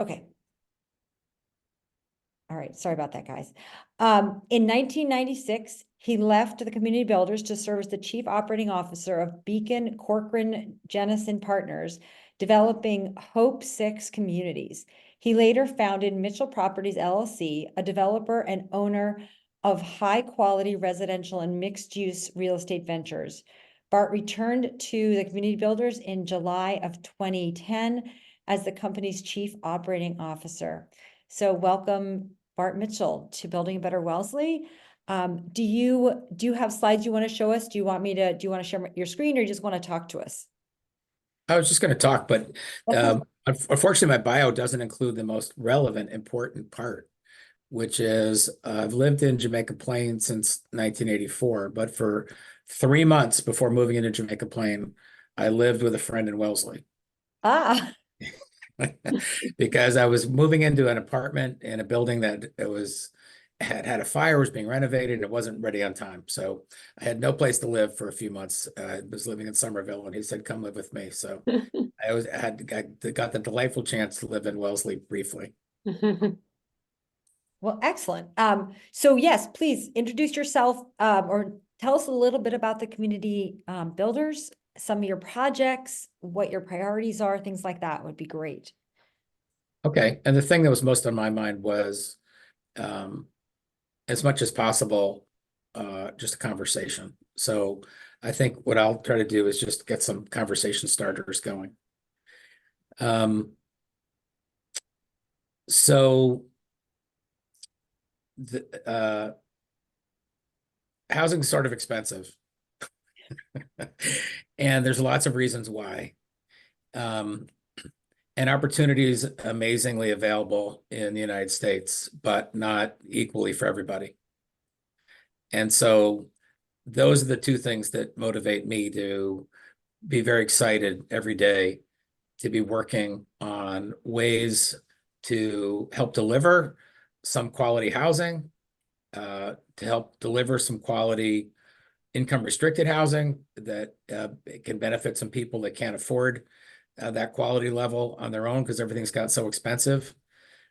Okay. All right, sorry about that, guys. In 1996, he left the Community Builders to serve as the Chief Operating Officer of Beacon Corcoran Jennison Partners, developing Hope 6 communities. He later founded Mitchell Properties LLC, a developer and owner of high-quality residential and mixed-use real estate ventures. Bart returned to the Community Builders in July of 2010 as the company's Chief Operating Officer. So welcome, Bart Mitchell, to Building a Better Wellesley. Do you have slides you want to show us? Do you want to share your screen, or you just want to talk to us? I was just going to talk, but Okay. unfortunately, my bio doesn't include the most relevant, important part, which is I've lived in Jamaica Plain since 1984, but for 3 months before moving into Jamaica Plain, I lived with a friend in Wellesley Ah, because I was moving into an apartment in a building that had a fire, was being renovated, it wasn't ready on time. So I had no place to live for a few months. I was living in Somerville, and he said, "Come live with me." So I got the delightful chance to live in Wellesley briefly. well, excellent. So yes, please introduce yourself, or tell us a little bit about the Community Builders, some of your projects, what your priorities are, things like that would be great. Okay, and the thing that was most on my mind was, as much as possible, just a conversation. So I think what I'll try to do is just get some conversation starters going. So the housing's sort of expensive, and there's lots of reasons why. And opportunity is amazingly available in the United States, but not equally for everybody. And so those are the two things that motivate me to be very excited every day to be working on ways to help deliver some quality housing, to help deliver some quality income restricted housing that can benefit some people that can't afford that quality level on their own because everything's got so expensive.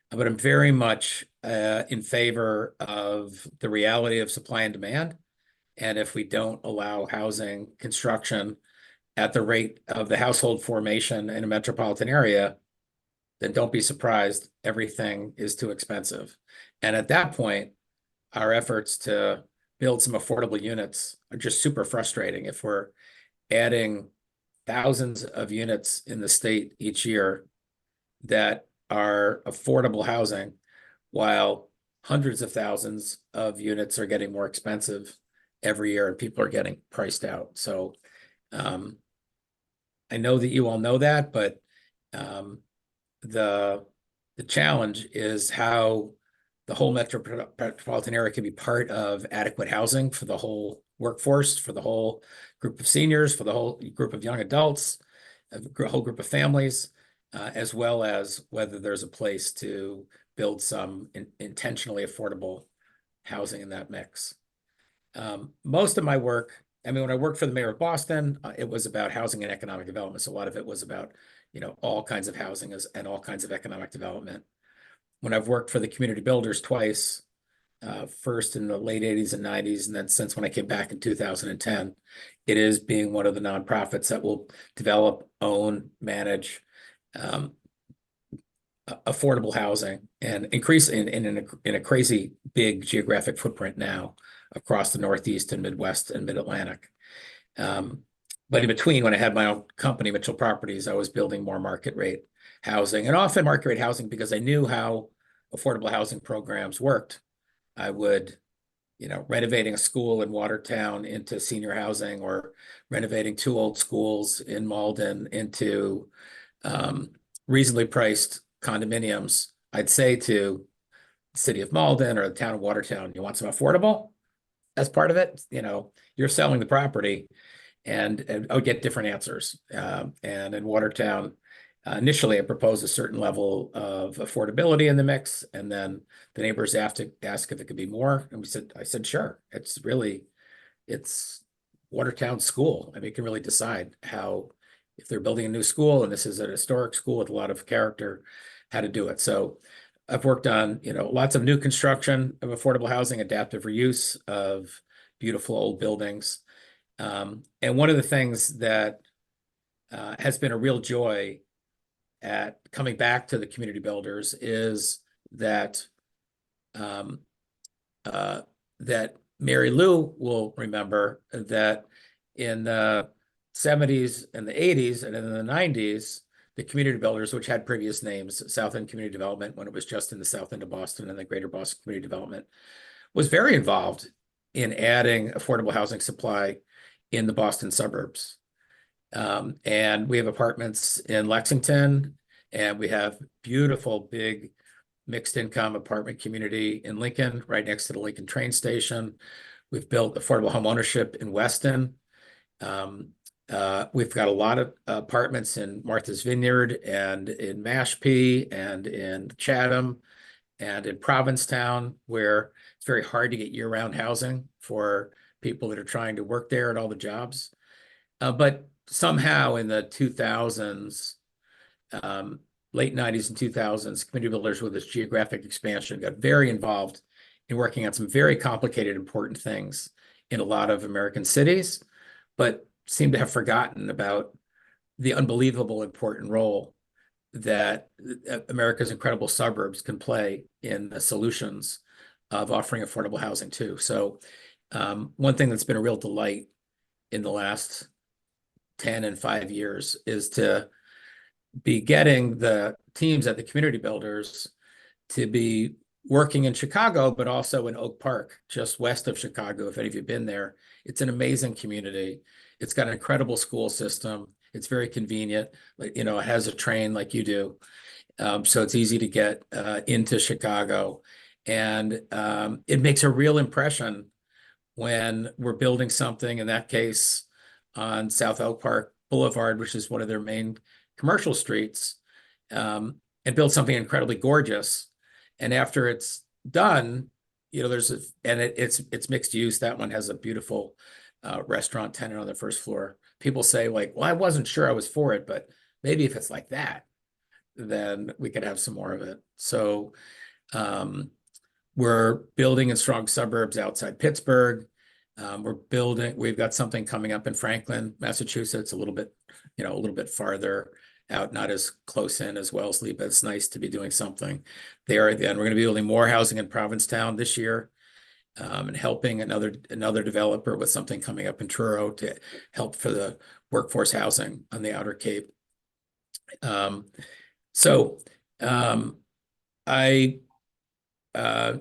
But I'm very much in favor of the reality of supply and demand. And if we don't allow housing construction at the rate of the household formation in a metropolitan area, then don't be surprised, everything is too expensive. And at that point, our efforts to build some affordable units are just super frustrating. If we're adding thousands of units in the state each year that are affordable housing, while hundreds of thousands of units are getting more expensive every year and people are getting priced out. So I know that you all know that, but the challenge is how the whole metropolitan area can be part of adequate housing for the whole workforce, for the whole group of seniors, for the whole group of young adults, a whole group of families, as well as whether there's a place to build some intentionally affordable housing in that mix. Most of my work, I mean, when I worked for the mayor of Boston, it was about housing and economic development. So a lot of it was about, all kinds of housing and all kinds of economic development. When I've worked for the Community Builders twice, first in the late 80s and 90s, and then since when I came back in 2010, it is being one of the nonprofits that will develop, own, manage affordable housing and increase in a crazy big geographic footprint now across the Northeast and Midwest and Mid-Atlantic. But in between, when I had my own company, Mitchell Properties, I was building more market rate housing, and often market rate housing because I knew how affordable housing programs worked. I would, renovating a school in Watertown into senior housing, or renovating 2 old schools in Malden into reasonably priced condominiums. I'd say to the city of Malden or the town of Watertown, you want some affordable? As part of it, you're selling the property, and I would get different answers. And in Watertown, initially, I proposed a certain level of affordability in the mix, and then the neighbors asked if it could be more, and I said, sure. It's Watertown school. I mean, you can really decide if they're building a new school, and this is an historic school with a lot of character, how to do it. So I've worked on, lots of new construction of affordable housing, adaptive reuse of beautiful old buildings. And one of the things that has been a real joy at coming back to the community builders is that that Mary Lou will remember that in the 70s and the 80s and in the 90s, the community builders, which had previous names, South End Community Development, when it was just in the South End of Boston, and the Greater Boston Community Development, was very involved in adding affordable housing supply in the Boston suburbs. And we have apartments in Lexington, and we have beautiful big mixed income apartment community in Lincoln, right next to the Lincoln train station. We've built affordable home ownership in Weston. We've got a lot of apartments in Martha's Vineyard and in Mashpee and in Chatham and in Provincetown, where it's very hard to get year-round housing for people that are trying to work there at all the jobs. But somehow in the 2000s, late 90s and 2000s, community builders with this geographic expansion got very involved in working on some very complicated, important things in a lot of American cities, but seem to have forgotten about the unbelievable important role that America's incredible suburbs can play in the solutions of offering affordable housing too. So one thing that's been a real delight in the last 10 and 5 years is to be getting the teams at the community builders to be working in Chicago, but also in Oak Park, just west of Chicago. If any of you have been there, it's an amazing community. It's got an incredible school system. It's very convenient. It has a train like you do. So it's easy to get into Chicago. And it makes a real impression when we're building something, in that case, on South Oak Park Boulevard, which is one of their main commercial streets, and build something incredibly gorgeous. And after it's done, it's mixed use. That one has a beautiful restaurant tenant on the first floor. People say, like, well, I wasn't sure I was for it, but maybe if it's like that, then we could have some more of it. So we're building in strong suburbs outside Pittsburgh. We've got something coming up in Franklin, Massachusetts, a little bit farther out, not as close in as Wellesley, but it's nice to be doing something there. And we're going to be building more housing in Provincetown this year, and helping another developer with something coming up in Truro to help for the workforce housing on the Outer Cape. I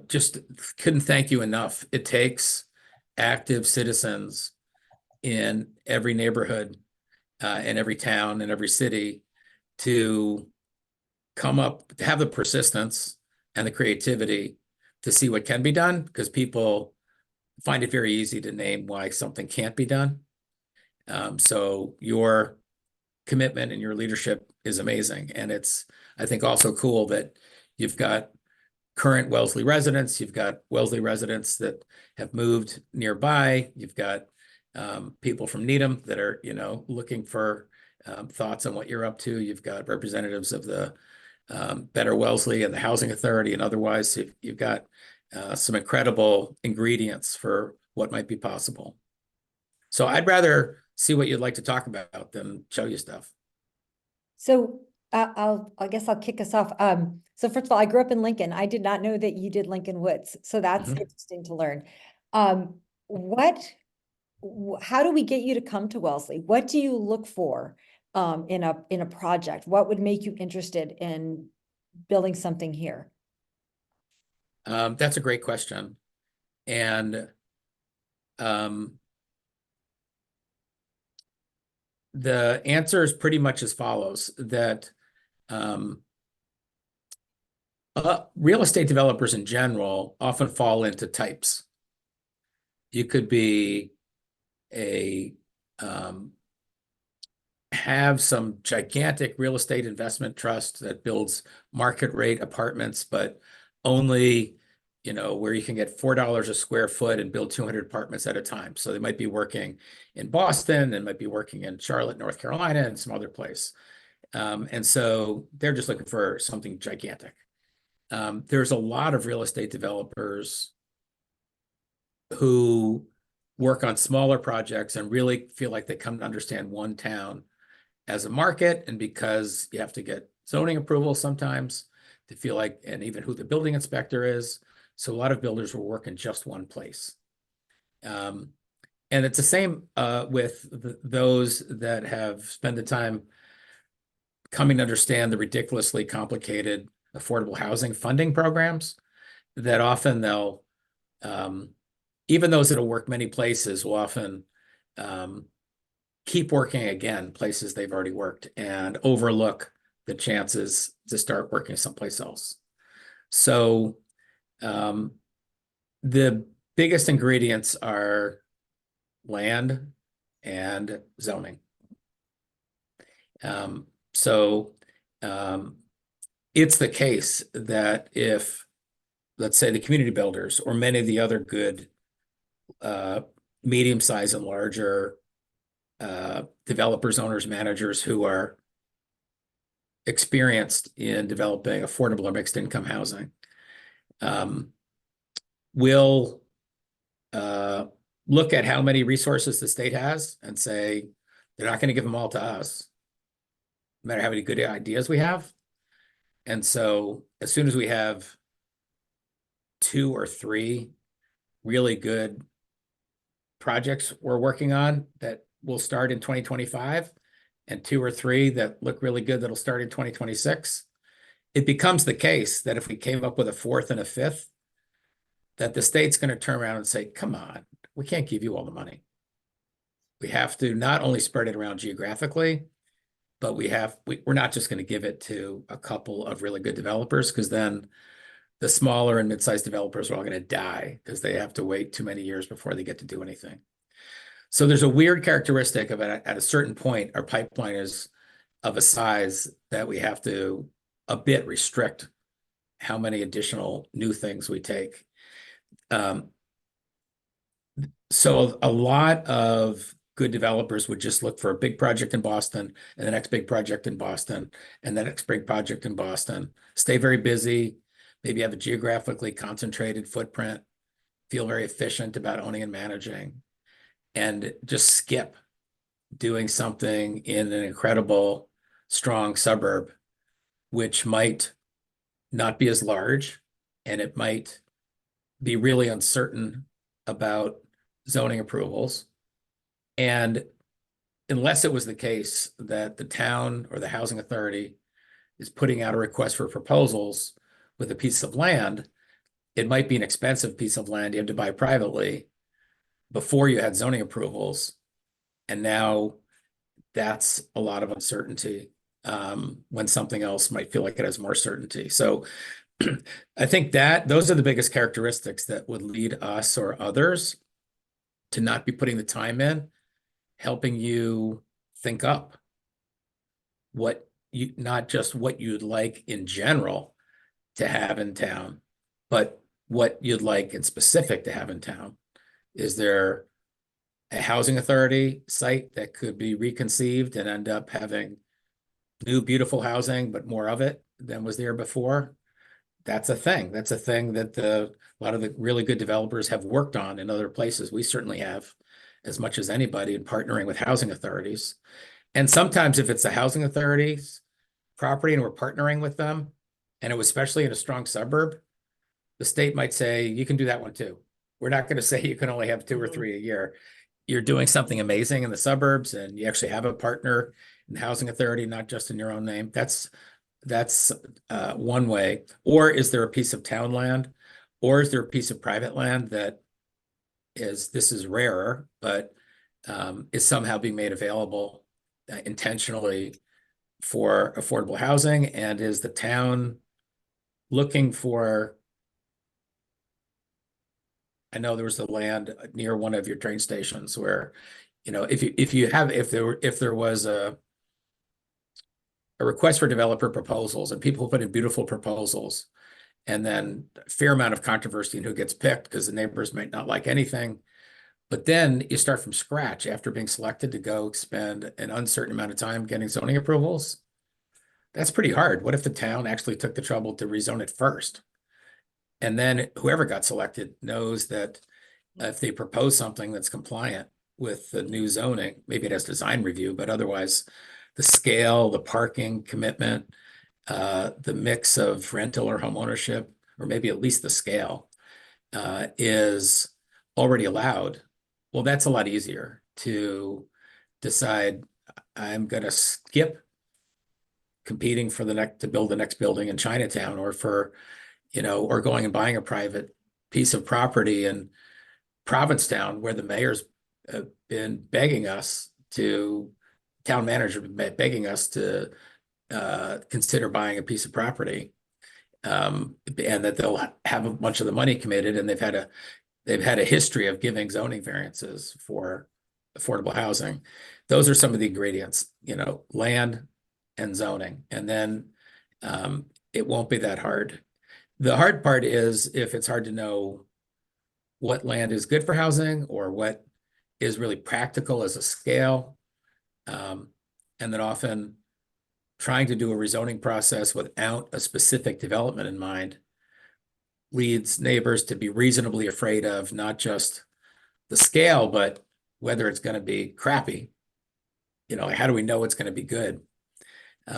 just couldn't thank you enough. It takes active citizens in every neighborhood, in every town, in every city to have the persistence and the creativity to see what can be done, because people find it very easy to name why something can't be done. So your commitment and your leadership is amazing. And it's, I think, also cool that you've got current Wellesley residents, you've got Wellesley residents that have moved nearby, you've got people from Needham that are, looking for thoughts on what you're up to. You've got representatives of the Better Wellesley and the Housing Authority, and otherwise you've got some incredible ingredients for what might be possible. So I'd rather see what you'd like to talk about than show you stuff. So I guess I'll kick us off. So first of all, I grew up in Lincoln. I did not know that you did Lincoln Woods. So that's interesting to learn. How do we get you to come to Wellesley? What do you look for in a project? What would make you interested in building something here? That's a great question. And the answer is pretty much as follows, that real estate developers in general often fall into types. You could be have some gigantic real estate investment trust that builds market rate apartments, but only, where you can get $4 a square foot and build 200 apartments at a time. So they might be working in Boston, and might be working in Charlotte, North Carolina, and some other place. And so they're just looking for something gigantic. There's a lot of real estate developers who work on smaller projects and really feel like they come to understand one town as a market. And because you have to get zoning approval sometimes, to feel like, and even who the building inspector is. So a lot of builders will work in just one place. And it's the same with those that have spent the time coming to understand the ridiculously complicated affordable housing funding programs, that often they'll, even those that'll work many places will often keep working again places they've already worked and overlook the chances to start working someplace else. So the biggest ingredients are land and zoning. It's the case that if, let's say, the community builders or many of the other good medium-sized and larger developers, owners, managers who are experienced in developing affordable or mixed income housing will look at how many resources the state has and say, they're not going to give them all to us, no matter how many good ideas we have. And so as soon as we have 2 or 3 really good projects we're working on that will start in 2025, and 2 or 3 that look really good that'll start in 2026, it becomes the case that if we came up with a 4th and a 5th, that the state's going to turn around and say, come on, we can't give you all the money. We have to not only spread it around geographically, but we're not just going to give it to a couple of really good developers, because then the smaller and mid-sized developers are all going to die because they have to wait too many years before they get to do anything. So there's a weird characteristic of it. At a certain point, our pipeline is of a size that we have to a bit restrict how many additional new things we take. So a lot of good developers would just look for a big project in Boston and the next big project in Boston and the next big project in Boston, stay very busy, maybe have a geographically concentrated footprint, feel very efficient about owning and managing, and just skip doing something in an incredible, strong suburb, which might not be as large, and it might be really uncertain about zoning approvals. And unless it was the case that the town or the housing authority is putting out a request for proposals with a piece of land, it might be an expensive piece of land you have to buy privately before you had zoning approvals. And now that's a lot of uncertainty when something else might feel like it has more certainty. So I think that those are the biggest characteristics that would lead us or others to not be putting the time in, helping you think up what you, not just what you'd like in general to have in town, but what you'd like in specific to have in town. Is there a housing authority site that could be reconceived and end up having new, beautiful housing, but more of it than was there before? That's a thing. That's a thing that a lot of the really good developers have worked on in other places. We certainly have, as much as anybody, in partnering with housing authorities. And sometimes if it's a housing authority's property and we're partnering with them, and it was especially in a strong suburb, the state might say, you can do that one too. We're not going to say you can only have 2 or 3 a year. You're doing something amazing in the suburbs and you actually have a partner in the housing authority, not just in your own name. That's one way. Or is there a piece of town land, or is there a piece of private land that this is rarer, but is somehow being made available intentionally for affordable housing? And is the town looking for, I know there was the land near one of your train stations where, if there was a request for developer proposals and people put in beautiful proposals, and then a fair amount of controversy in who gets picked because the neighbors might not like anything. But then you start from scratch after being selected to go spend an uncertain amount of time getting zoning approvals. that's pretty hard. What if the town actually took the trouble to rezone it first? And then whoever got selected knows that if they propose something that's compliant with the new zoning, maybe it has design review, but otherwise the scale, the parking commitment, the mix of rental or home ownership, or maybe at least the scale, is already allowed. Well, that's a lot easier to decide. I'm going to skip competing for to build the next building in Chinatown, or or going and buying a private piece of property in Provincetown, where the mayor's been begging us town manager begging us to consider buying a piece of property, and that they'll have a bunch of the money committed, and they've had a history of giving zoning variances for affordable housing. Those are some of the ingredients, land and zoning, and then it won't be that hard. The hard part is if it's hard to know what land is good for housing or what is really practical as a scale. And then often trying to do a rezoning process without a specific development in mind leads neighbors to be reasonably afraid of not just the scale, but whether it's going to be crappy. How do we know it's going to be good?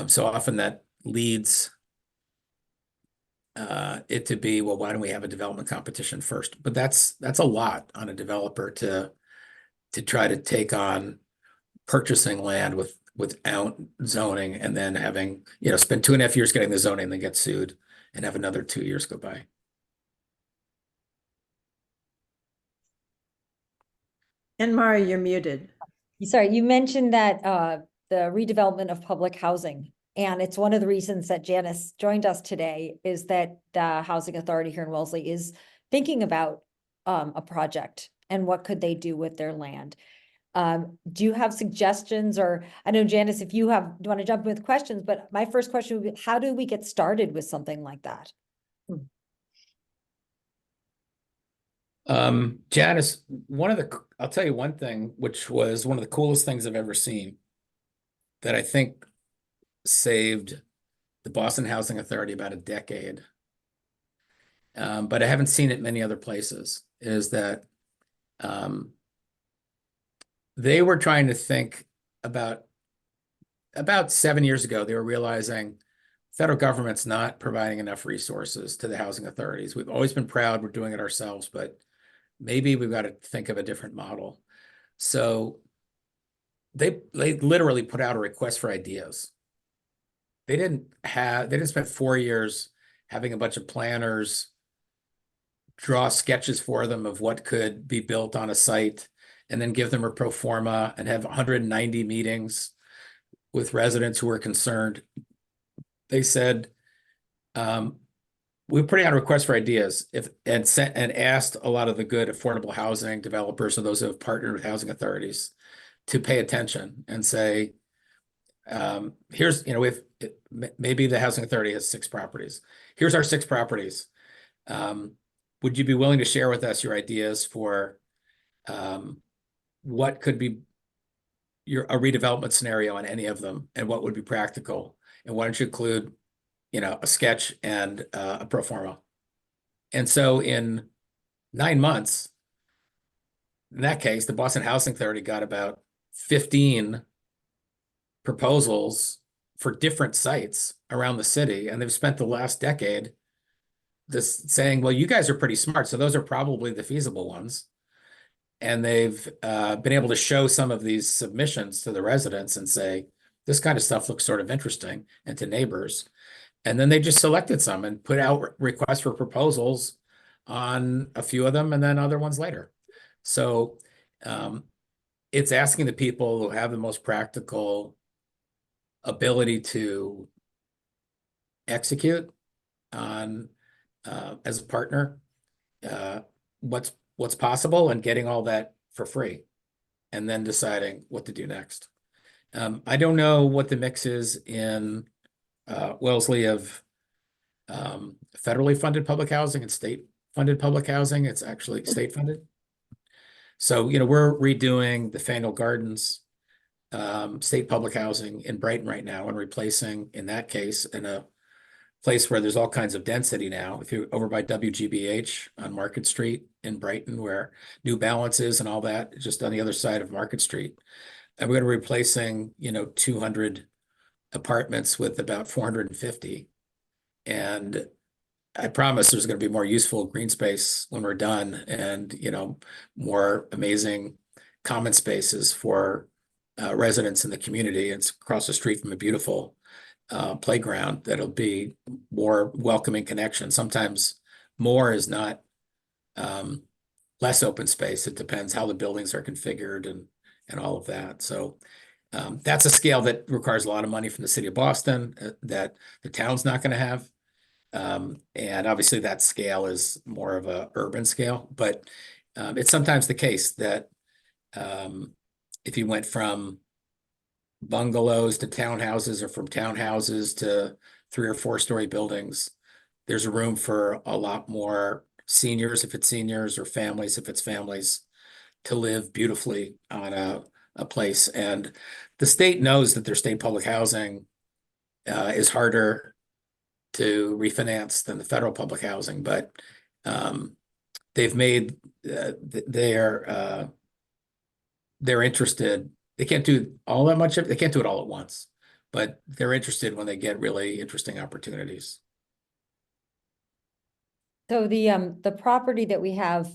So often that leads it to be, well, why don't we have a development competition first? But that's a lot on a developer to try to take on purchasing land without zoning, and then having, spend 2.5 years getting the zoning, then get sued and have another 2 years go by. And Mara, you're muted. Sorry, you mentioned that the redevelopment of public housing. And it's one of the reasons that Janice joined us today, is that the Housing Authority here in Wellesley is thinking about a project and what could they do with their land. Do you have suggestions? Or I know, Janice, if you want to jump in with questions, but my first question would be, how do we get started with something like that? Janice, I'll tell you one thing, which was one of the coolest things I've ever seen, that I think saved the Boston Housing Authority about a decade. But I haven't seen it many other places, is that they were trying to think about 7 years ago, they were realizing federal government's not providing enough resources to the housing authorities. We've always been proud we're doing it ourselves, but maybe we've got to think of a different model. So they literally put out a request for ideas. They didn't spend 4 years having a bunch of planners draw sketches for them of what could be built on a site, and then give them a pro forma and have 190 meetings with residents who were concerned. They said, we're putting out a request for ideas and asked a lot of the good affordable housing developers, or those who have partnered with housing authorities, to pay attention and say, here's, maybe the housing authority has 6 properties. Here's our 6 properties. Would you be willing to share with us your ideas for what could be a redevelopment scenario on any of them, and what would be practical? And why don't you include, a sketch and a pro forma? And so in 9 months, in that case, the Boston Housing Authority got about 15 proposals for different sites around the city. And they've spent the last decade saying, well, you guys are pretty smart, so those are probably the feasible ones. And they've been able to show some of these submissions to the residents and say, this kind of stuff looks sort of interesting, and to neighbors. And then they just selected some and put out requests for proposals on a few of them, and then other ones later. So it's asking the people who have the most practical ability to execute on as a partner what's possible, and getting all that for free, and then deciding what to do next. I don't know what the mix is in Wellesley of federally funded public housing and state funded public housing. It's actually state funded. So, we're redoing the Faneuil Gardens state public housing in Brighton right now and replacing, in that case, in a place where there's all kinds of density now. If you're over by WGBH on Market Street in Brighton, where New Balance is and all that, just on the other side of Market Street. And we're going to be replacing, 200 apartments with about 450. And I promise there's going to be more useful green space when we're done, and, more amazing common spaces for residents in the community. It's across the street from a beautiful playground that'll be more welcoming connection. Sometimes more is not less open space. It depends how the buildings are configured and all of that. So that's a scale that requires a lot of money from the city of Boston that the town's not going to have. And obviously that scale is more of a urban scale, but it's sometimes the case that if you went from bungalows to townhouses or from townhouses to 3 or 4 story buildings, there's a room for a lot more seniors, if it's seniors, or families, if it's families, to live beautifully on a place. And the state knows that their state public housing is harder to refinance than the federal public housing, but they've made they're interested. They can't do all that much. They can't do it all at once, but they're interested when they get really interesting opportunities. So the property that we have,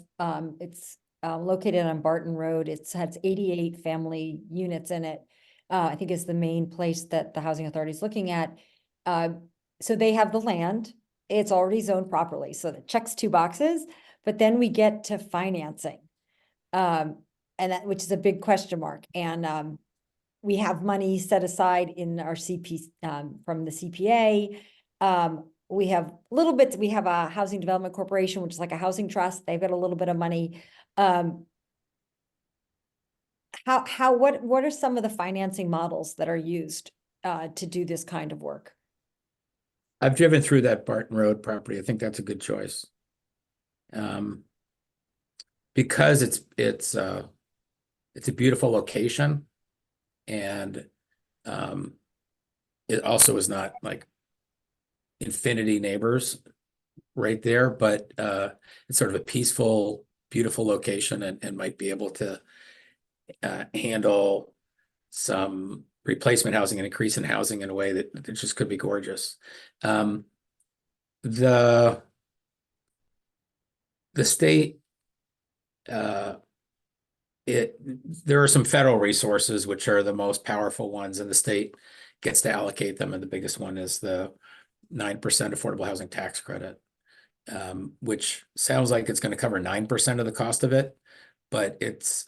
it's located on Barton Road. It has 88 family units in it. I think is the main place that the Housing Authority is looking at. So they have the land. It's already zoned properly, so it checks 2 boxes. But then we get to financing, and that, which is a big question mark. And we have money set aside in our CP from the CPA. We have little bits. We have a housing development corporation, which is like a housing trust. They've got a little bit of money. What are some of the financing models that are used to do this kind of work? I've driven through that Barton Road property. I think that's a good choice. Because it's a beautiful location, and it also is not like infinity neighbors right there, but it's sort of a peaceful, beautiful location, and might be able to handle some replacement housing and increase in housing in a way that just could be gorgeous. The state, there are some federal resources which are the most powerful ones, and the state gets to allocate them. And the biggest one is the 9% affordable housing tax credit, which sounds like it's going to cover 9% of the cost of it, but it's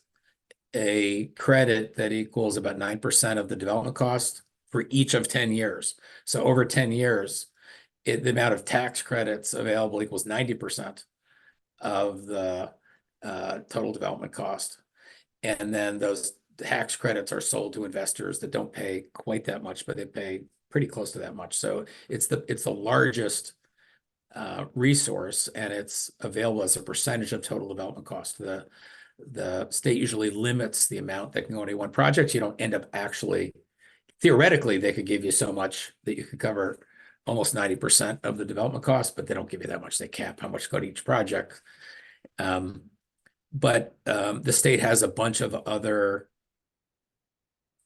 a credit that equals about 9% of the development cost for each of 10 years. So over 10 years, the amount of tax credits available equals 90% of the total development cost. And then those tax credits are sold to investors that don't pay quite that much, but they pay pretty close to that much. So it's the largest resource, and it's available as a percentage of total development cost. The state usually limits the amount that can go into one project. You don't end up actually, theoretically, they could give you so much that you could cover almost 90% of the development cost, but they don't give you that much. They cap how much go to each project. But the state has a bunch of other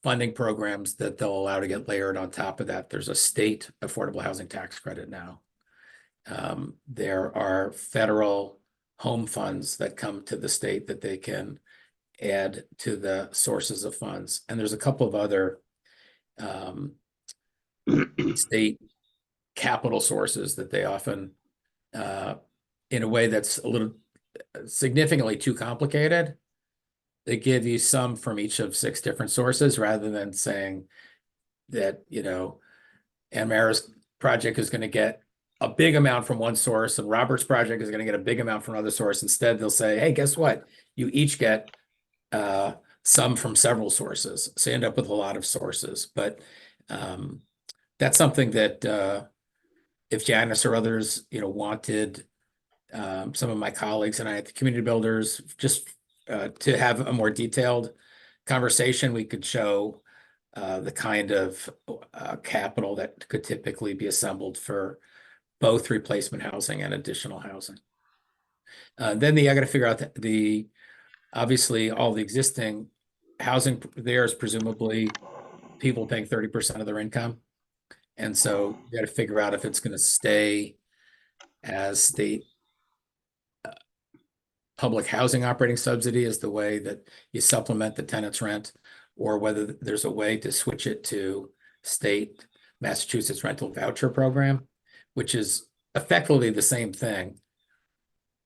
funding programs that they'll allow to get layered on top of that. There's a state affordable housing tax credit now. There are federal home funds that come to the state that they can add to the sources of funds. And there's a couple of other state capital sources that they often, in a way that's a little significantly too complicated, they give you some from each of 6 different sources, rather than saying that, Ann Mara's project is going to get a big amount from one source and Robert's project is going to get a big amount from another source. Instead, they'll say, hey, guess what? You each get some from several sources. So you end up with a lot of sources. But that's something that if Janice or others, wanted some of my colleagues and I at the Community Builders just to have a more detailed conversation, we could show the kind of capital that could typically be assembled for both replacement housing and additional housing. Then I got to figure out obviously all the existing housing there is presumably people paying 30% of their income. And so you got to figure out if it's going to stay as the public housing operating subsidy is the way that you supplement the tenant's rent, or whether there's a way to switch it to state Massachusetts rental voucher program, which is effectively the same thing,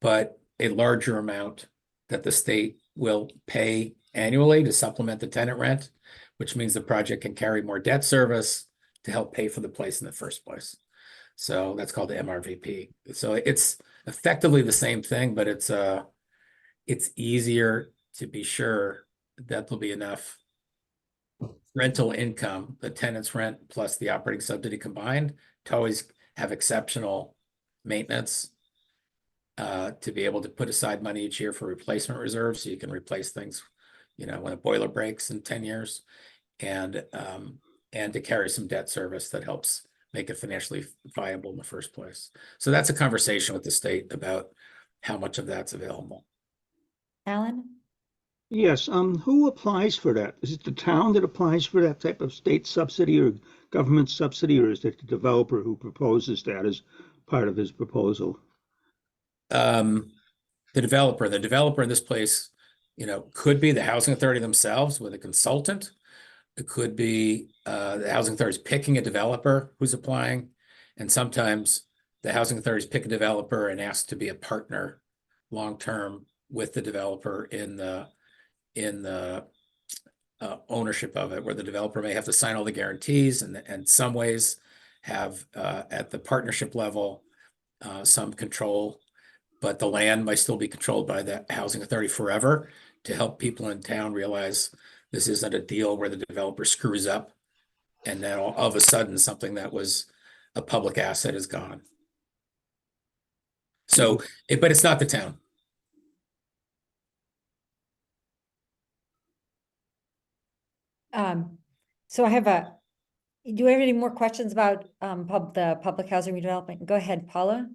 but a larger amount that the state will pay annually to supplement the tenant rent, which means the project can carry more debt service to help pay for the place in the first place. So that's called the MRVP. So it's effectively the same thing, but it's easier to be sure that there'll be enough rental income, the tenant's rent plus the operating subsidy combined, to always have exceptional maintenance, to be able to put aside money each year for replacement reserves, so you can replace things, when a boiler breaks in 10 years, and to carry some debt service that helps make it financially viable in the first place. So that's a conversation with the state about how much of that's available. Alan? Yes, who applies for that? Is it the town that applies for that type of state subsidy or government subsidy, or is it the developer who proposes that as part of his proposal? The developer in this place, could be the housing authority themselves with a consultant. It could be the housing authorities picking a developer who's applying, and sometimes the housing authorities pick a developer and ask to be a partner long-term with the developer in the ownership of it, where the developer may have to sign all the guarantees and some ways have at the partnership level some control, but the land might still be controlled by the housing authority forever, to help people in town realize this isn't a deal where the developer screws up and then all of a sudden something that was a public asset is gone. So, but it's not the town. So do we have any more questions about the public housing redevelopment? Go ahead, Paula.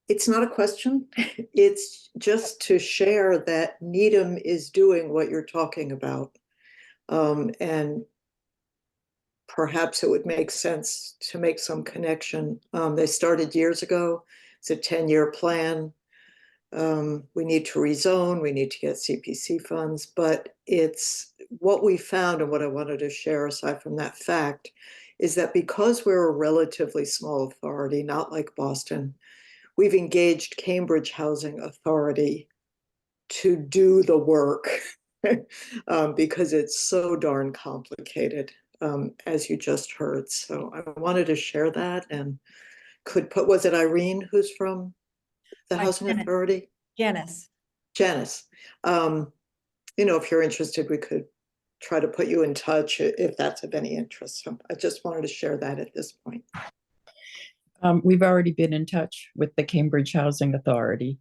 It's not a question. It's just to share that Needham is doing what you're talking about. And perhaps it would make sense to make some connection. They started years ago. It's a 10-year plan. We need to rezone, we need to get CPC funds, but it's what we found, and what I wanted to share aside from that fact is that because we're a relatively small authority, not like Boston, we've engaged Cambridge Housing Authority to do the work because it's so darn complicated, as you just heard. So I wanted to share that, and was it Irene who's from the Housing Authority? Janice. Janice. If you're interested, we could try to put you in touch if that's of any interest. So I just wanted to share that at this point. We've already been in touch with the Cambridge Housing Authority,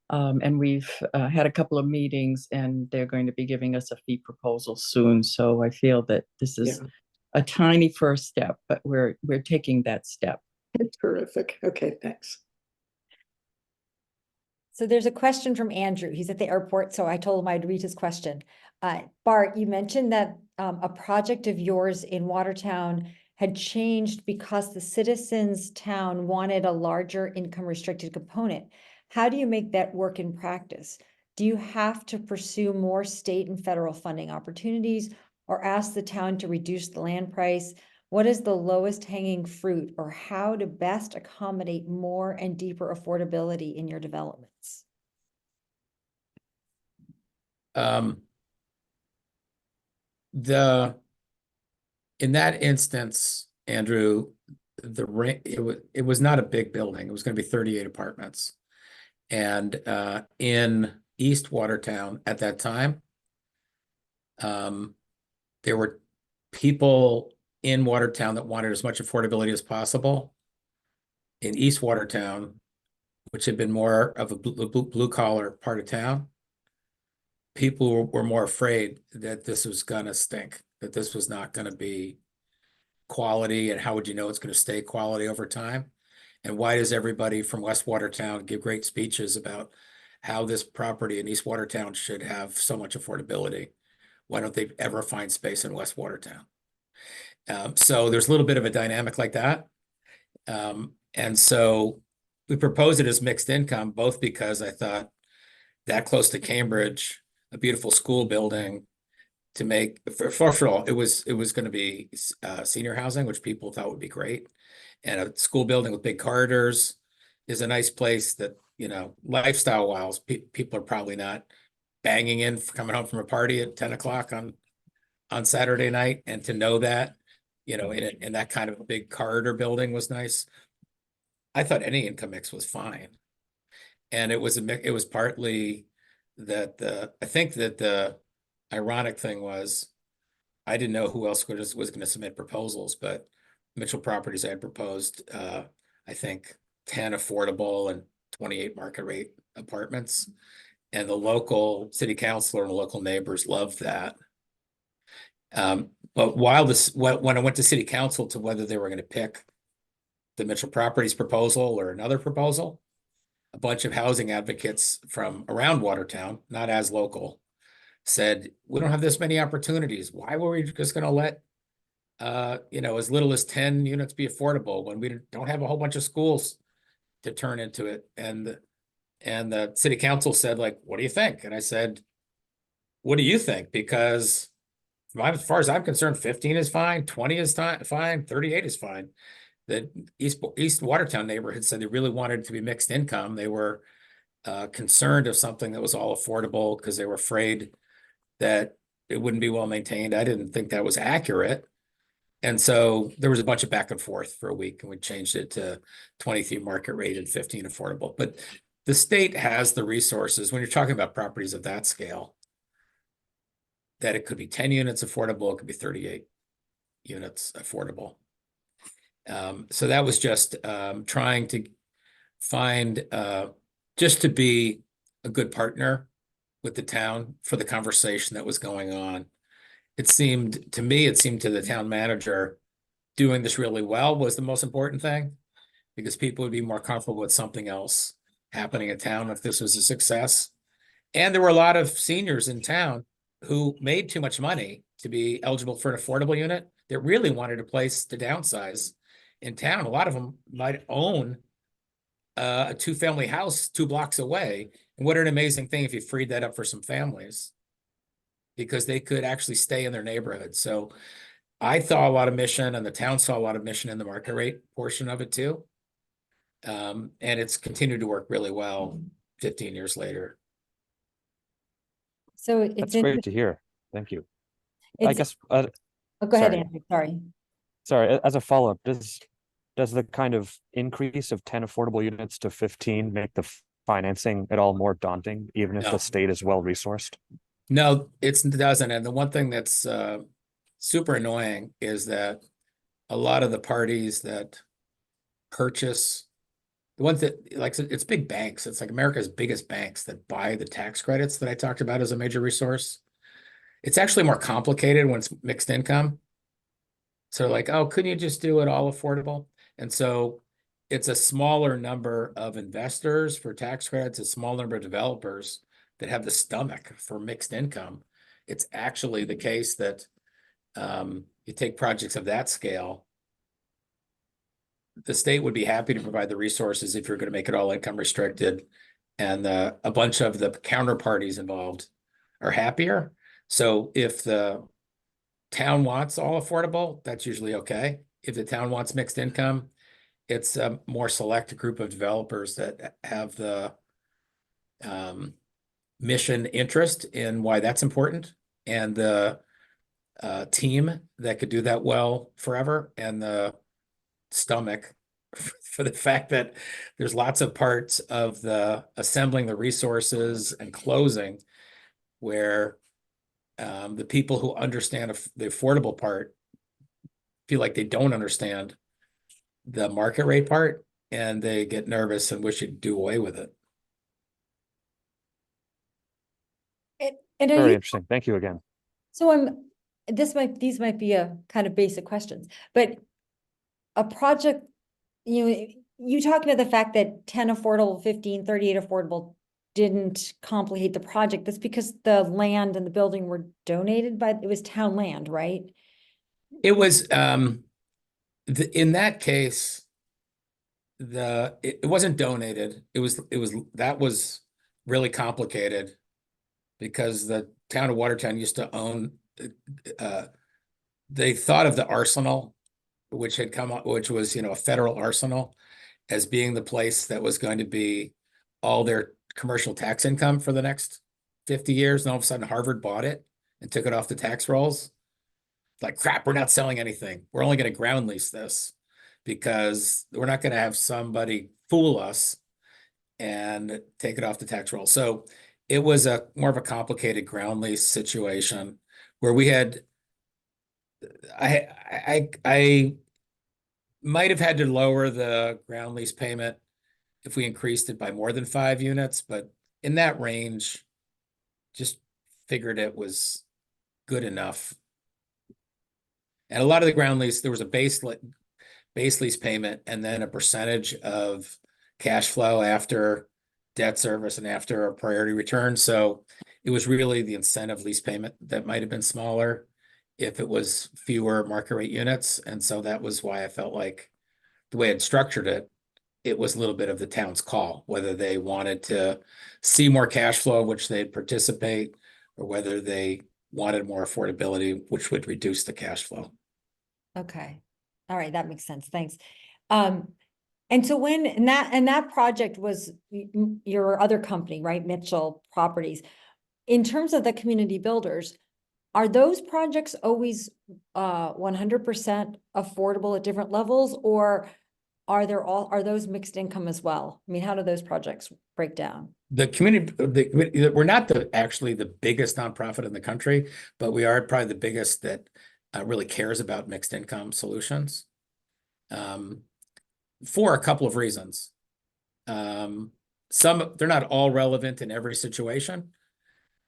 and we've had a couple of meetings, and they're going to be giving us a fee proposal soon. So I feel that this is a tiny first step, but we're taking that step. Terrific. Okay, thanks. So there's a question from Andrew. He's at the airport, so I told him I'd read his question. Bart, you mentioned that a project of yours in Watertown had changed because the citizens town wanted a larger income restricted component. How do you make that work in practice? Do you have to pursue more state and federal funding opportunities, or ask the town to reduce the land price? What is the lowest hanging fruit, or how to best accommodate more and deeper affordability in your developments? In that instance, Andrew, it was not a big building. It was going to be 38 apartments. And in East Watertown at that time, there were people in Watertown that wanted as much affordability as possible. In East Watertown, which had been more of a blue collar part of town, people were more afraid that this was gonna stink, that this was not gonna be quality, and how would you know it's gonna stay quality over time? And why does everybody from West Watertown give great speeches about how this property in East Watertown should have so much affordability? Why don't they ever find space in West Watertown? So there's a little bit of a dynamic like that. And so we proposed it as mixed income, both because I thought that close to Cambridge, a beautiful school building to make, first of all, it was going to be senior housing, which people thought would be great. And a school building with big corridors is a nice place that, you know, lifestyle wise, people are probably not banging in coming home from a party at 10 o'clock on Saturday night. And to know that, you know, in that kind of a big corridor building was nice. I thought any income mix was fine. And it was partly that I think that the ironic thing was I didn't know who else was going to submit proposals, but Mitchell Properties had proposed I think 10 affordable and 28 market rate apartments. And the local city councilor and the local neighbors loved that. But when I went to city council to whether they were going to pick the Mitchell Properties proposal or another proposal, a bunch of housing advocates from around Watertown, not as local, said, we don't have this many opportunities. Why were we just going to let, you know, as little as 10 units be affordable when we don't have a whole bunch of schools to turn into it? And the city council said, like, what do you think? And I said, what do you think? Because as far as I'm concerned, 15 is fine, 20 is fine, 38 is fine. The East Watertown neighborhood said they really wanted it to be mixed income. They were concerned of something that was all affordable because they were afraid that it wouldn't be well maintained. I didn't think that was accurate. And so there was a bunch of back and forth for a week, and we changed it to 23 market rate and 15 affordable. But the state has the resources when you're talking about properties of that scale, that it could be 10 units affordable, it could be 38 units affordable. So that was just trying to find just to be a good partner with the town for the conversation that was going on. It seemed to me, to the town manager, doing this really well was the most important thing, because people would be more comfortable with something else happening in town if this was a success. And there were a lot of seniors in town who made too much money to be eligible for an affordable unit that really wanted a place to downsize in town. A lot of them might own a two-family house 2 blocks away. And what an amazing thing if you freed that up for some families, because they could actually stay in their neighborhood. So I saw a lot of mission, and the town saw a lot of mission in the market rate portion of it too. And it's continued to work really well 15 years later. So it's That's great to hear. Thank you. I it's, guess, oh, go ahead, sorry. Andrew, sorry. sorry, as a follow-up, does the kind of increase of 10 affordable units to 15 make the financing at all more daunting, even if No. the state is well resourced? No, it doesn't. And the one thing that's super annoying is that a lot of the parties that purchase, the ones that, like, it's big banks. It's like America's biggest banks that buy the tax credits that I talked about as a major resource. It's actually more complicated when it's mixed income. So like, oh, couldn't you just do it all affordable? And so it's a smaller number of investors for tax credits, a small number of developers that have the stomach for mixed income. It's actually the case that you take projects of that scale, the state would be happy to provide the resources if you're going to make it all income restricted, and a bunch of the counterparties involved are happier. So if the town wants all affordable, that's usually okay. If the town wants mixed income, it's a more select group of developers that have the mission interest in why that's important, and the team that could do that well forever, and the stomach for the fact that there's lots of parts of the assembling the resources and closing where the people who understand the affordable part feel like they don't understand the market rate part, and they get nervous and wish you'd do away with it. And are Very you, interesting. Thank you again. so these might be a kind of basic questions, but a project, you talked about the fact that 10 affordable, 15, 38 affordable didn't complicate the project. That's because the land and the building were donated it was town land, right? It was, in that case, it wasn't donated. That was really complicated because the town of Watertown used to own, they thought of the arsenal, which had come up, which was, a federal arsenal, as being the place that was going to be all their commercial tax income for the next 50 years. And all of a sudden Harvard bought it and took it off the tax rolls. Like, crap, we're not selling anything. We're only going to ground lease this because we're not going to have somebody fool us and take it off the tax roll. So it was more of a complicated ground lease situation where we had, I might have had to lower the ground lease payment if we increased it by more than 5 units, but in that range, just figured it was good enough. And a lot of the ground lease, there was a base lease payment and then a percentage of cash flow after debt service and after a priority return. So it was really the incentive lease payment that might have been smaller if it was fewer market rate units. And so that was why I felt like the way I'd structured it, it was a little bit of the town's call, whether they wanted to see more cash flow, which they'd participate, or whether they wanted more affordability, which would reduce the cash flow. Okay. All right. That makes sense. Thanks. And so and that project was your other company, right? Mitchell Properties. In terms of the community builders, are those projects always 100% affordable at different levels, or are those mixed income as well? I mean, how do those projects break down? We're not actually the biggest nonprofit in the country, but we are probably the biggest that really cares about mixed income solutions. For a couple of reasons. They're not all relevant in every situation,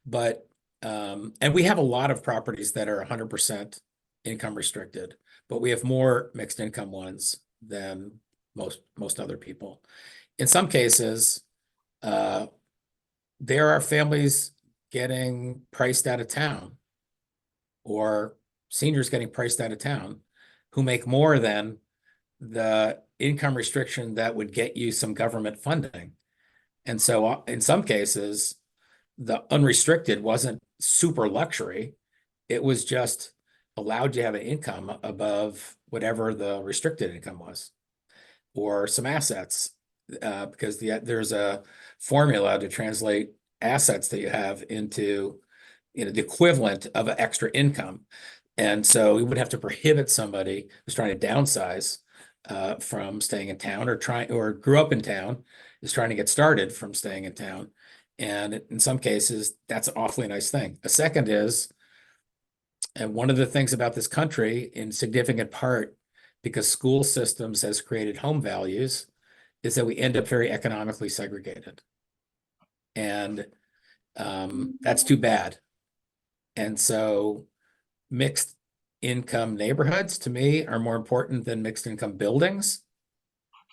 but and we have a lot of properties that are 100% income restricted, but we have more mixed income ones than most other people. In some cases, there are families getting priced out of town or seniors getting priced out of town who make more than the income restriction that would get you some government funding. And so in some cases, the unrestricted wasn't super luxury. It was just allowed you to have an income above whatever the restricted income was, or some assets, because there's a formula to translate assets that you have into the equivalent of an extra income. And so we would have to prohibit somebody who's trying to downsize from staying in town, or grew up in town, is trying to get started from staying in town. And in some cases, that's an awfully nice thing. A second is, and one of the things about this country, in significant part because school systems has created home values, is that we end up very economically segregated. And that's too bad. And so mixed income neighborhoods, to me, are more important than mixed income buildings.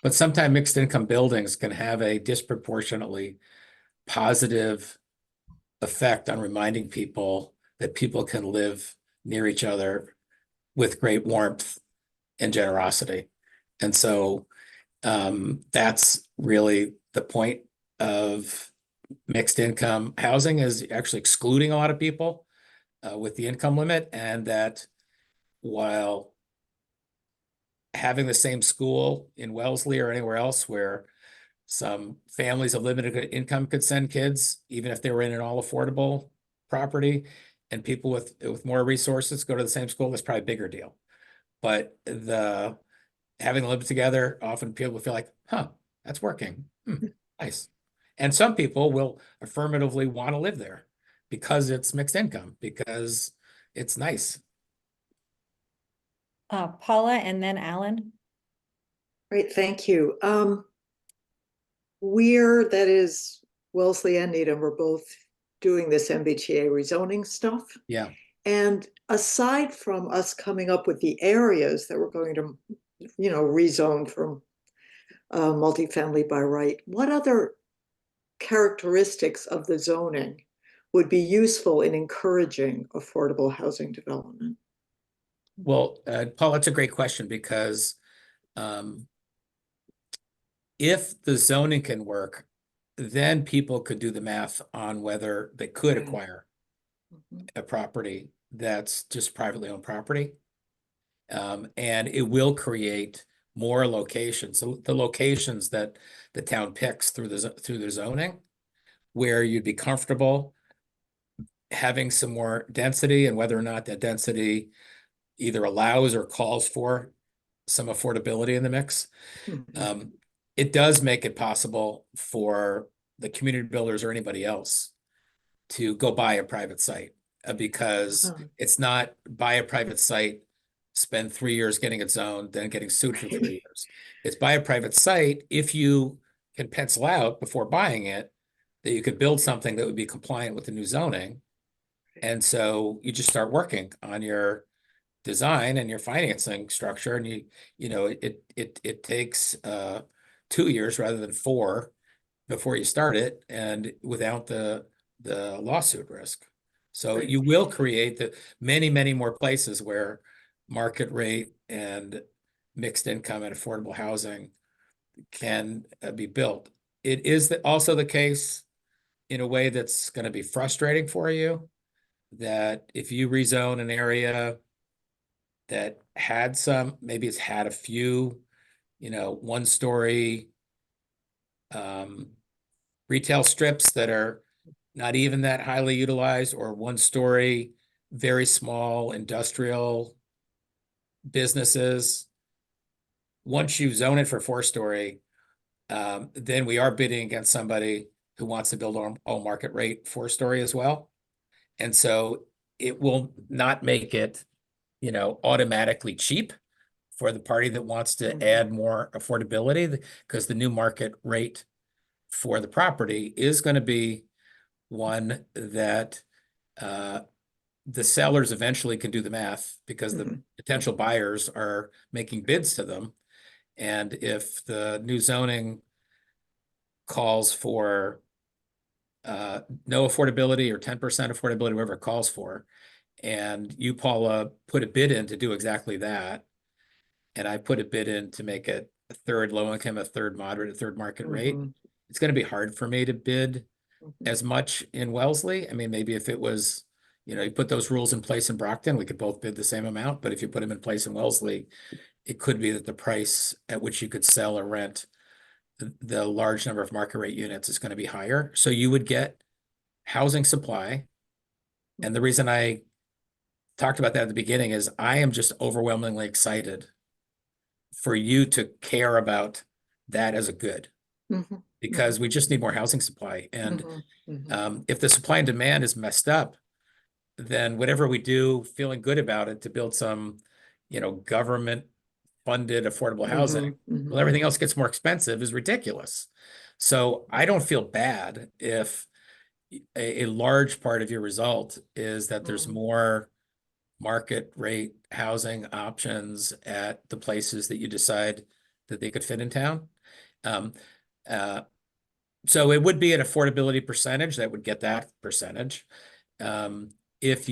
But sometimes mixed income buildings can have a disproportionately positive effect on reminding people that people can live near each other with great warmth and generosity. And so that's really the point of mixed income housing, is actually excluding a lot of people with the income limit, and that while having the same school in Wellesley or anywhere else where some families of limited income could send kids, even if they were in an all affordable property, and people with more resources go to the same school, that's probably a bigger deal. But having them live together, often people feel like, that's working. Nice. And some people will affirmatively want to live there because it's mixed income, because it's nice. Paula and then Alan. Great, thank you. That is, Wellesley and Needham are both doing this MBTA rezoning stuff. Yeah. And aside from us coming up with the areas that we're going to, rezone from multifamily by right, what other characteristics of the zoning would be useful in encouraging affordable housing development? Well, Paul, that's a great question because if the zoning can work, then people could do the math on whether they could Right. acquire Mhm. a property that's just privately owned property. And it will create more locations. So the locations that the town picks through the zoning, where you'd be comfortable having some more density, and whether or not that density either allows or calls for some affordability in the mix. Mhm. It does make it possible for the community builders or anybody else to go buy a private site, because Oh. it's not buy a private site, spend 3 years getting it zoned, then getting sued for 3 years. It's buy a private site if you can pencil out before buying it that you could build something that would be compliant with the new zoning. And so you just start working on your design and your financing structure, and it takes 2 years rather than 4 before you start it, and without the lawsuit risk. So Right. you will create the many more places where market rate and mixed income and affordable housing can be built. It is also the case, in a way that's going to be frustrating for you, that if you rezone an area that had maybe it's had a few, 1-story retail strips that are not even that highly utilized, or 1-story, very small industrial businesses. Once you zone it for 4-story, then we are bidding against somebody who wants to build all market rate 4-story as well. And so it will not make it, automatically cheap for the party that wants to add more affordability, because the new market rate for the property is going to be one that the sellers eventually can do the math, because the potential buyers are making bids to them. And if the new zoning calls for no affordability or 10% affordability, whatever it calls for, and you, Paula, put a bid in to do exactly that, and I put a bid in to make it a third low income, a third moderate, a third market rate, it's going to be hard for me to bid as much in Wellesley. I mean, maybe if it was, you put those rules in place in Brockton, we could both bid the same amount. But if you put them in place in Wellesley, it could be that the price at which you could sell or rent the large number of market rate units is going to be higher. So you would get housing supply. And the reason I talked about that at the beginning is I am just overwhelmingly excited for you to care about that as a good, because we just need more housing supply. And if the supply and demand is messed up, then whatever we do, feeling good about it to build some, government funded affordable housing, well, everything else gets more expensive, is ridiculous. So I don't feel bad if a large part of your result is that there's more market rate housing options at the places that you decide that they could fit in town. So it would be an affordability percentage that would get that percentage. If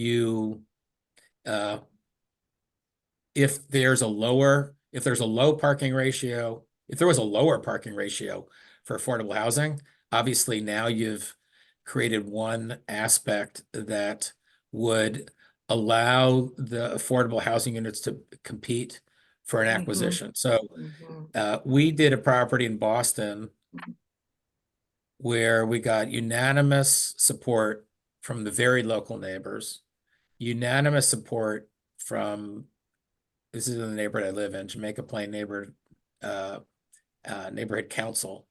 there's a low parking ratio, if there was a lower parking ratio for affordable housing, obviously now you've created one aspect that would allow the affordable housing units to compete for an acquisition. So we did a property in Boston where we got unanimous support from the very local neighbors, unanimous support from, this is in the neighborhood I live in, Jamaica Plain neighborhood council,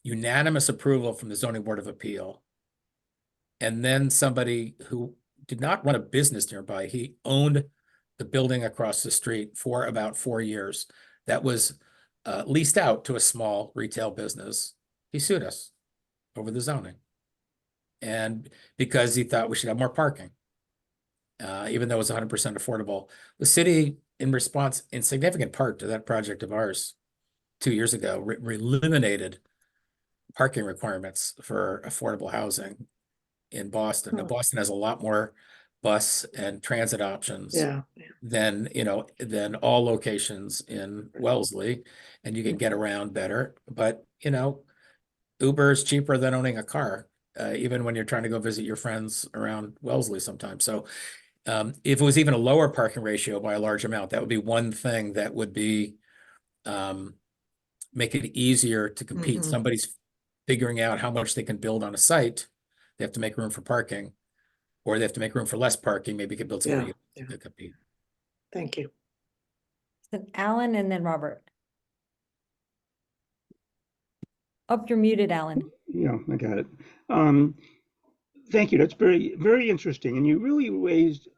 unanimous approval from the zoning board of appeal. And then somebody who did not run a business nearby, he owned the building across the street for about 4 years that was leased out to a small retail business. He sued us over the zoning. And because he thought we should have more parking. Even though it's 100% affordable. The city, in response, in significant part to that project of ours 2 years ago, eliminated parking requirements for affordable housing in Boston. Now, Hmm. Boston has a lot more bus and transit options Yeah. than, than all locations in Wellesley, and you can get around better. But, Uber is cheaper than owning a car, even when you're trying to go visit your friends around Wellesley sometimes. So if it was even a lower parking ratio by a large amount, that would be one thing that would be make it easier to compete. Mhm. Somebody's figuring out how much they can build on a site. They have to make room for parking, or they have to make room for less parking. Maybe you could build some more Yeah, units to compete. Thank you. So Alan and then Robert. Oh, you're muted, Alan. Yeah, I got it. Thank you. That's very, very interesting. And you really raised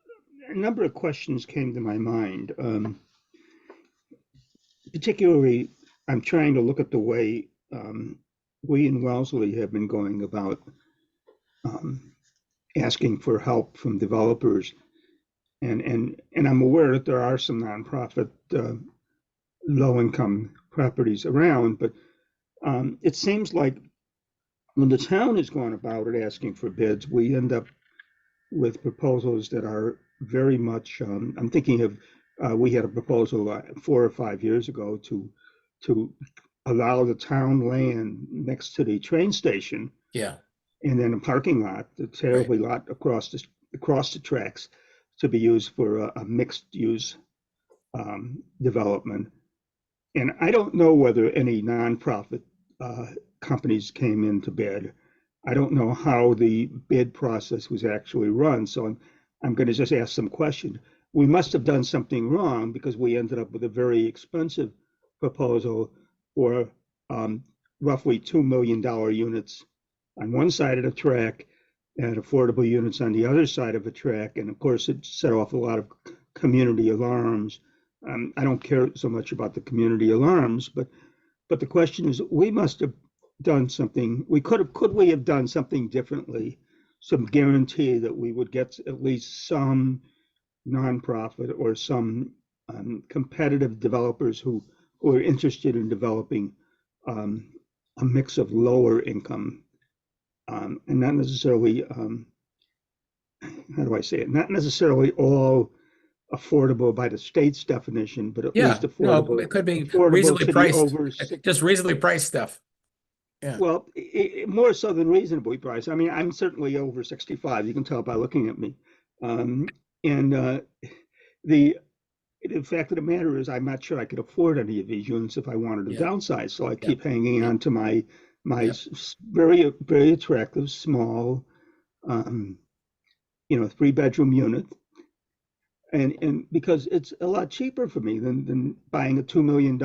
a number of questions came to my mind. Particularly, I'm trying to look at the way we in Wellesley have been going about asking for help from developers. And I'm aware that there are some nonprofit low-income properties around, but it seems like when the town is going about it asking for bids, we end up with proposals that are very much, I'm thinking of, we had a proposal 4 or 5 years ago to allow the town land next to the train station Yeah, and then a parking lot, the terribly lot across the tracks to be used for a mixed use development. And I don't know whether any nonprofit companies came into bid. I don't know how the bid process was actually run, so I'm going to just ask some questions. We must have done something wrong because we ended up with a very expensive proposal for roughly $2 million units on one side of the track and affordable units on the other side of the track. And of course, it set off a lot of community alarms. I don't care so much about the community alarms, but the question is, we must have done something. Could we have done something differently? Some guarantee that we would get at least some nonprofit or some competitive developers who are interested in developing a mix of lower income and not necessarily, how do I say it? Not necessarily all affordable by the state's definition, but at least affordable. it could be affordable reasonably to the priced, over just reasonably priced stuff. Yeah. Well, more so than reasonably priced. I mean, I'm certainly over 65. You can tell by looking at me. The fact of the matter is, I'm not sure I could afford any of these units if I wanted to downsize. So I keep hanging on to my very, very attractive small, 3-bedroom unit. And because it's a lot cheaper for me than buying a $2 million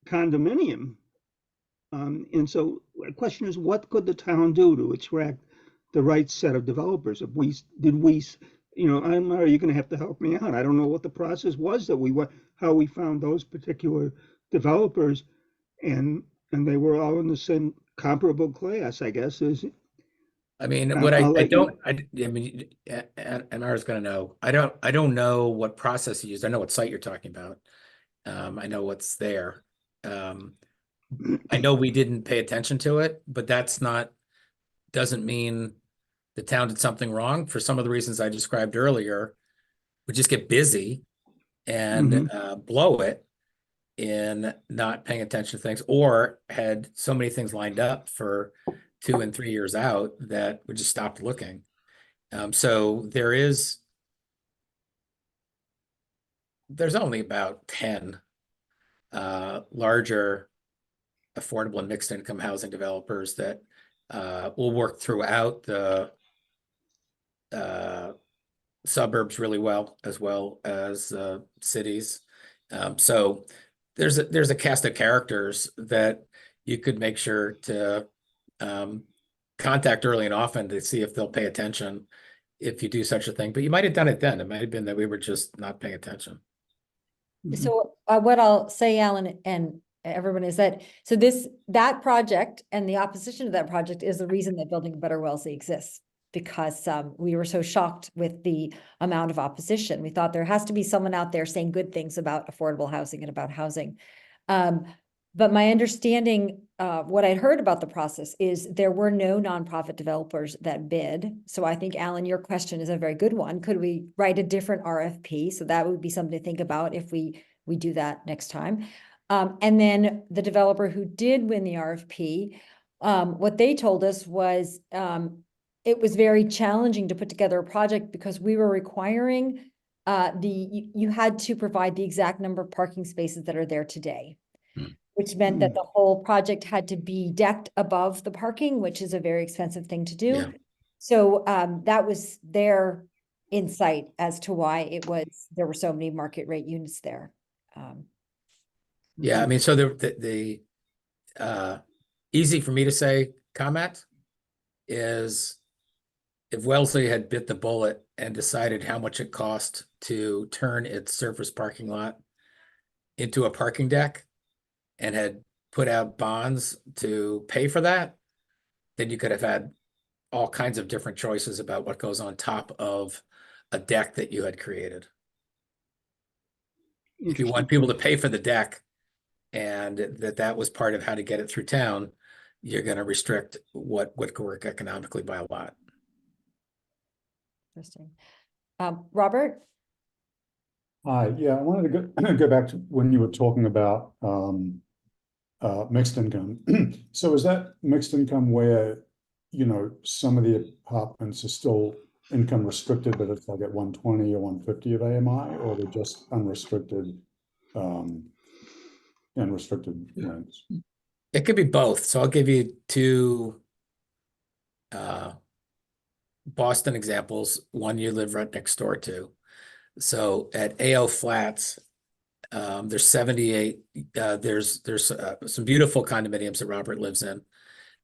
condominium. And so the question is, what could the town do to attract the right set of developers? Are you going to have to help me out? I don't know what the process was how we found those particular developers, and they were all in the same comparable class, I guess. I mean, I'll what I let don't, I mean, and Mara's gonna know. I don't know what process you used. I know what site you're talking about. I know what's there. I know we didn't pay attention to it, but doesn't mean the town did something wrong. For some of the reasons I described earlier, we just get busy and blow it in not paying attention to things, or had so many things lined up for 2 and 3 years out that we just stopped looking. So there's only about 10 larger affordable and mixed income housing developers that will work throughout the suburbs really well as cities. So there's a cast of characters that you could make sure to contact early and often to see if they'll pay attention if you do such a thing. But you might have done it then. It might have been that we were just not paying attention. So what I'll say, Alan and everyone is that, so that project and the opposition to that project is the reason that Building Better Wellesley exists. Because we were so shocked with the amount of opposition. We thought there has to be someone out there saying good things about affordable housing and about housing. But my understanding, what I'd heard about the process is there were no nonprofit developers that bid. So I think, Alan, your question is a very good one. Could we write a different RFP? So that would be something to think about if we do that next time. And then the developer who did win the RFP, what they told us was, it was very challenging to put together a project because we were requiring you had to provide the exact number of parking spaces that are there today, which meant that the whole project had to be decked above the parking, which is a very expensive thing to do. Yeah. So that was their insight as to why there were so many market rate units there. Yeah, I mean, so the easy for me to say comment is, if Wellesley had bit the bullet and decided how much it cost to turn its surface parking lot into a parking deck and had put out bonds to pay for that, then you could have had all kinds of different choices about what goes on top of a deck that you had created. If you want people to pay for the deck and that was part of how to get it through town, you're going to restrict what could work economically by a lot. Interesting. Robert? Hi, yeah, I wanted to go back to when you were talking about mixed income. So is that mixed income where, you know, some of the apartments are still income restricted, but it's like at 120 or 150 of AMI, or they're just unrestricted rents? It could be both. So I'll give you two Boston examples, one you live right next door to. So at AO Flats, there's 78, there's some beautiful condominiums that Robert lives in.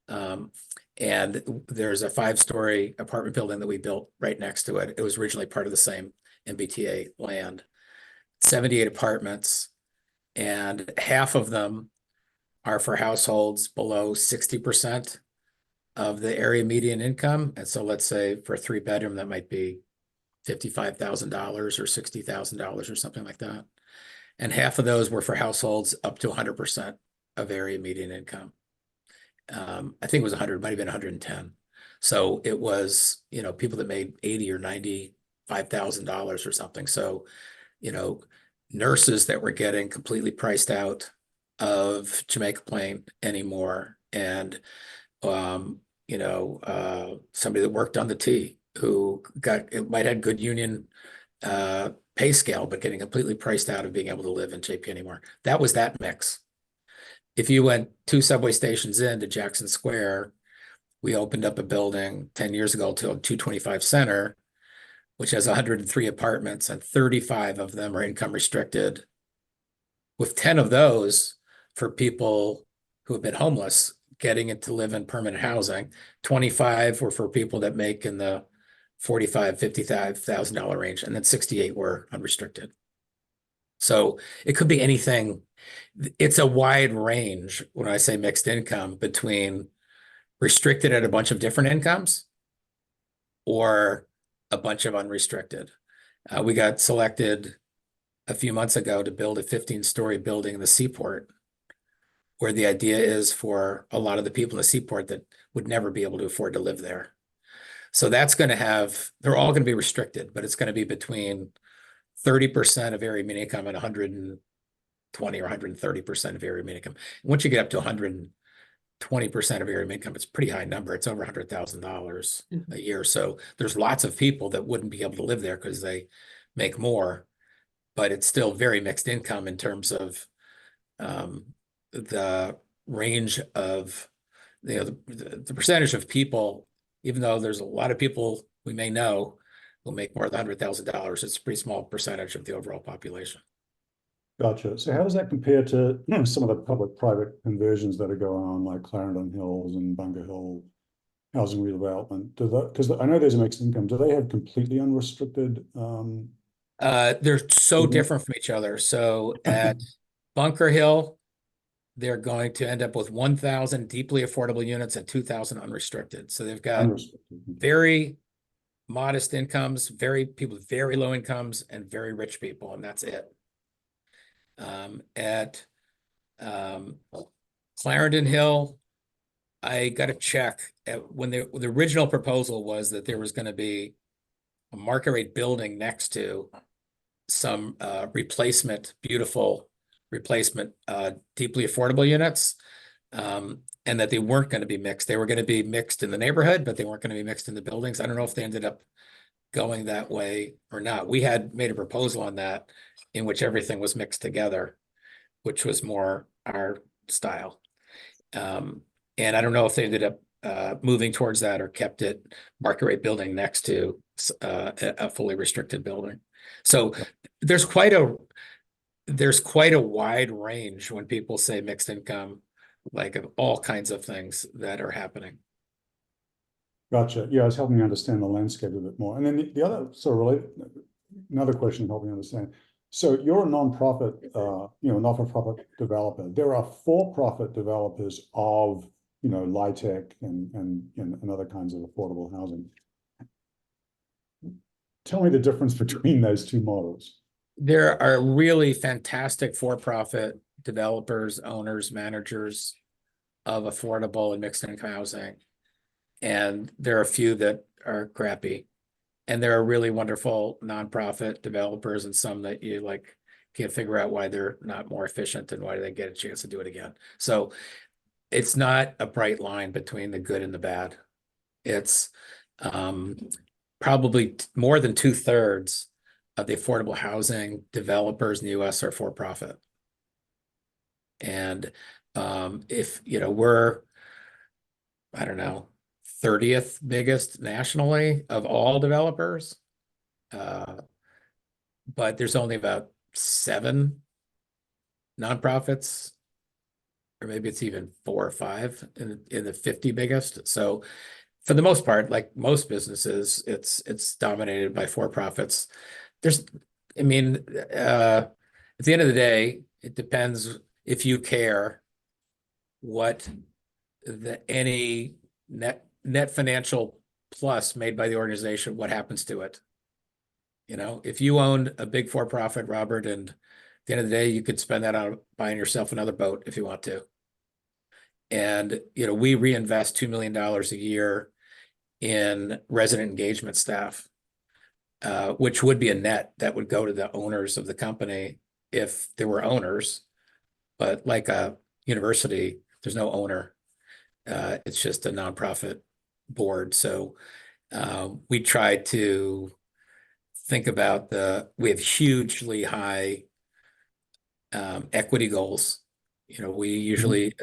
And there's a 5-story apartment building that we built right next to it. It was originally part of the same MBTA land. 78 apartments, and half of them are for households below 60% of the area median income. And so let's say for a 3-bedroom, that might be $55,000 or $60,000 or something like that. And half of those were for households up to 100% of area median income. I think it was 100, might have been 110. So it was, you know, people that made $80,000 or $95,000 or something. So, you know, nurses that were getting completely priced out of Jamaica Plain anymore, and you know, somebody that worked on the T who might have good union pay scale, but getting completely priced out of being able to live in JP anymore. That was that mix. If you went 2 subway stations into Jackson Square, we opened up a building 10 years ago to 225 Center, which has 103 apartments, and 35 of them are income restricted, with 10 of those for people who have been homeless getting it to live in permanent housing. 25 were for people that make in the $45,000, $55,000 range, and then 68 were unrestricted. So it could be anything. It's a wide range when I say mixed income, between restricted at a bunch of different incomes or a bunch of unrestricted. We got selected a few months ago to build a 15-story building in the Seaport, where the idea is for a lot of the people in the Seaport that would never be able to afford to live there. So that's going to have, they're all going to be restricted, but it's going to be between 30% of area median income and 120 or 130% of area median income. Once you get up to 120% of area median income, it's a pretty high number. It's over $100,000 a year. So there's lots of people that wouldn't be able to live there because they make more, but it's still very mixed income in terms of the range of, you know, the percentage of people, even though there's a lot of people we may know who make more than $100,000, it's a pretty small percentage of the overall population. Gotcha. So how does that compare to some of the public-private conversions that are going on, like Clarendon Hills and Bunker Hill housing redevelopment? Because I know there's a mixed income. Do they have completely unrestricted? They're so different from each other. So at Bunker Hill, they're going to end up with 1,000 deeply affordable units and 2,000 unrestricted. So they've got Unrestricted. very modest incomes, people with very low incomes, and very rich people, and that's it. At Clarendon Hill, I got to check when the original proposal was that there was going to be a market rate building next to some beautiful replacement, deeply affordable units, and that they weren't going to be mixed. They were going to be mixed in the neighborhood, but they weren't going to be mixed in the buildings. I don't know if they ended up going that way or not. We had made a proposal on that in which everything was mixed together, which was more our style. And I don't know if they ended up moving towards that or kept it market rate building next to a fully restricted building. So there's quite a wide range when people say mixed income, like of all kinds of things that are happening. Gotcha. Yeah, it's helping me understand the landscape a bit more. And then the other sort of related, another question to help me understand. So you're a nonprofit, not-for-profit developer. There are for-profit developers of, LIHTC and other kinds of affordable housing. Tell me the difference between those two models. There are really fantastic for-profit developers, owners, managers of affordable and mixed income housing. And there are a few that are crappy. And there are really wonderful nonprofit developers and some that you can't figure out why they're not more efficient and why they get a chance to do it again. So it's not a bright line between the good and the bad. It's probably more than 2/3 of the affordable housing developers in the US are for profit. And if we're, I don't know, 30th biggest nationally of all developers, but there's only about 7 nonprofits, or maybe it's even 4 or 5 in the 50 biggest. So for the most part, like most businesses, it's dominated by for-profits. At the end of the day, it depends if you care what any net financial plus made by the organization, what happens to it. If you owned a big for-profit, Robert, and at the end of the day, you could spend that on buying yourself another boat if you want to. And, we reinvest $2 million a year in resident engagement staff, which would be a net that would go to the owners of the company if there were owners. But like a university, there's no owner. It's just a nonprofit board. So we try to think about we have hugely high equity goals. We usually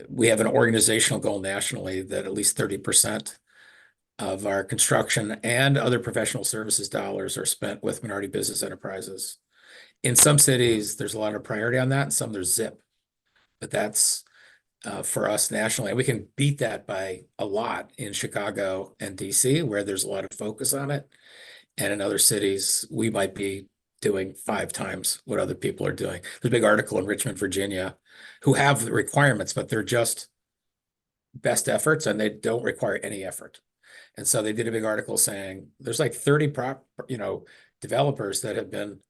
we have an organizational goal nationally that at least 30% of our construction and other professional services dollars are spent with minority business enterprises. In some cities, there's a lot of priority on that, and some there's zip. But that's for us nationally. And we can beat that by a lot in Chicago and DC, where there's a lot of focus on it. And in other cities, we might be doing 5 times what other people are doing. There's a big article in Richmond, Virginia, who have the requirements, but they're just best efforts and they don't require any effort. And so they did a big article saying there's like 30 developers that have been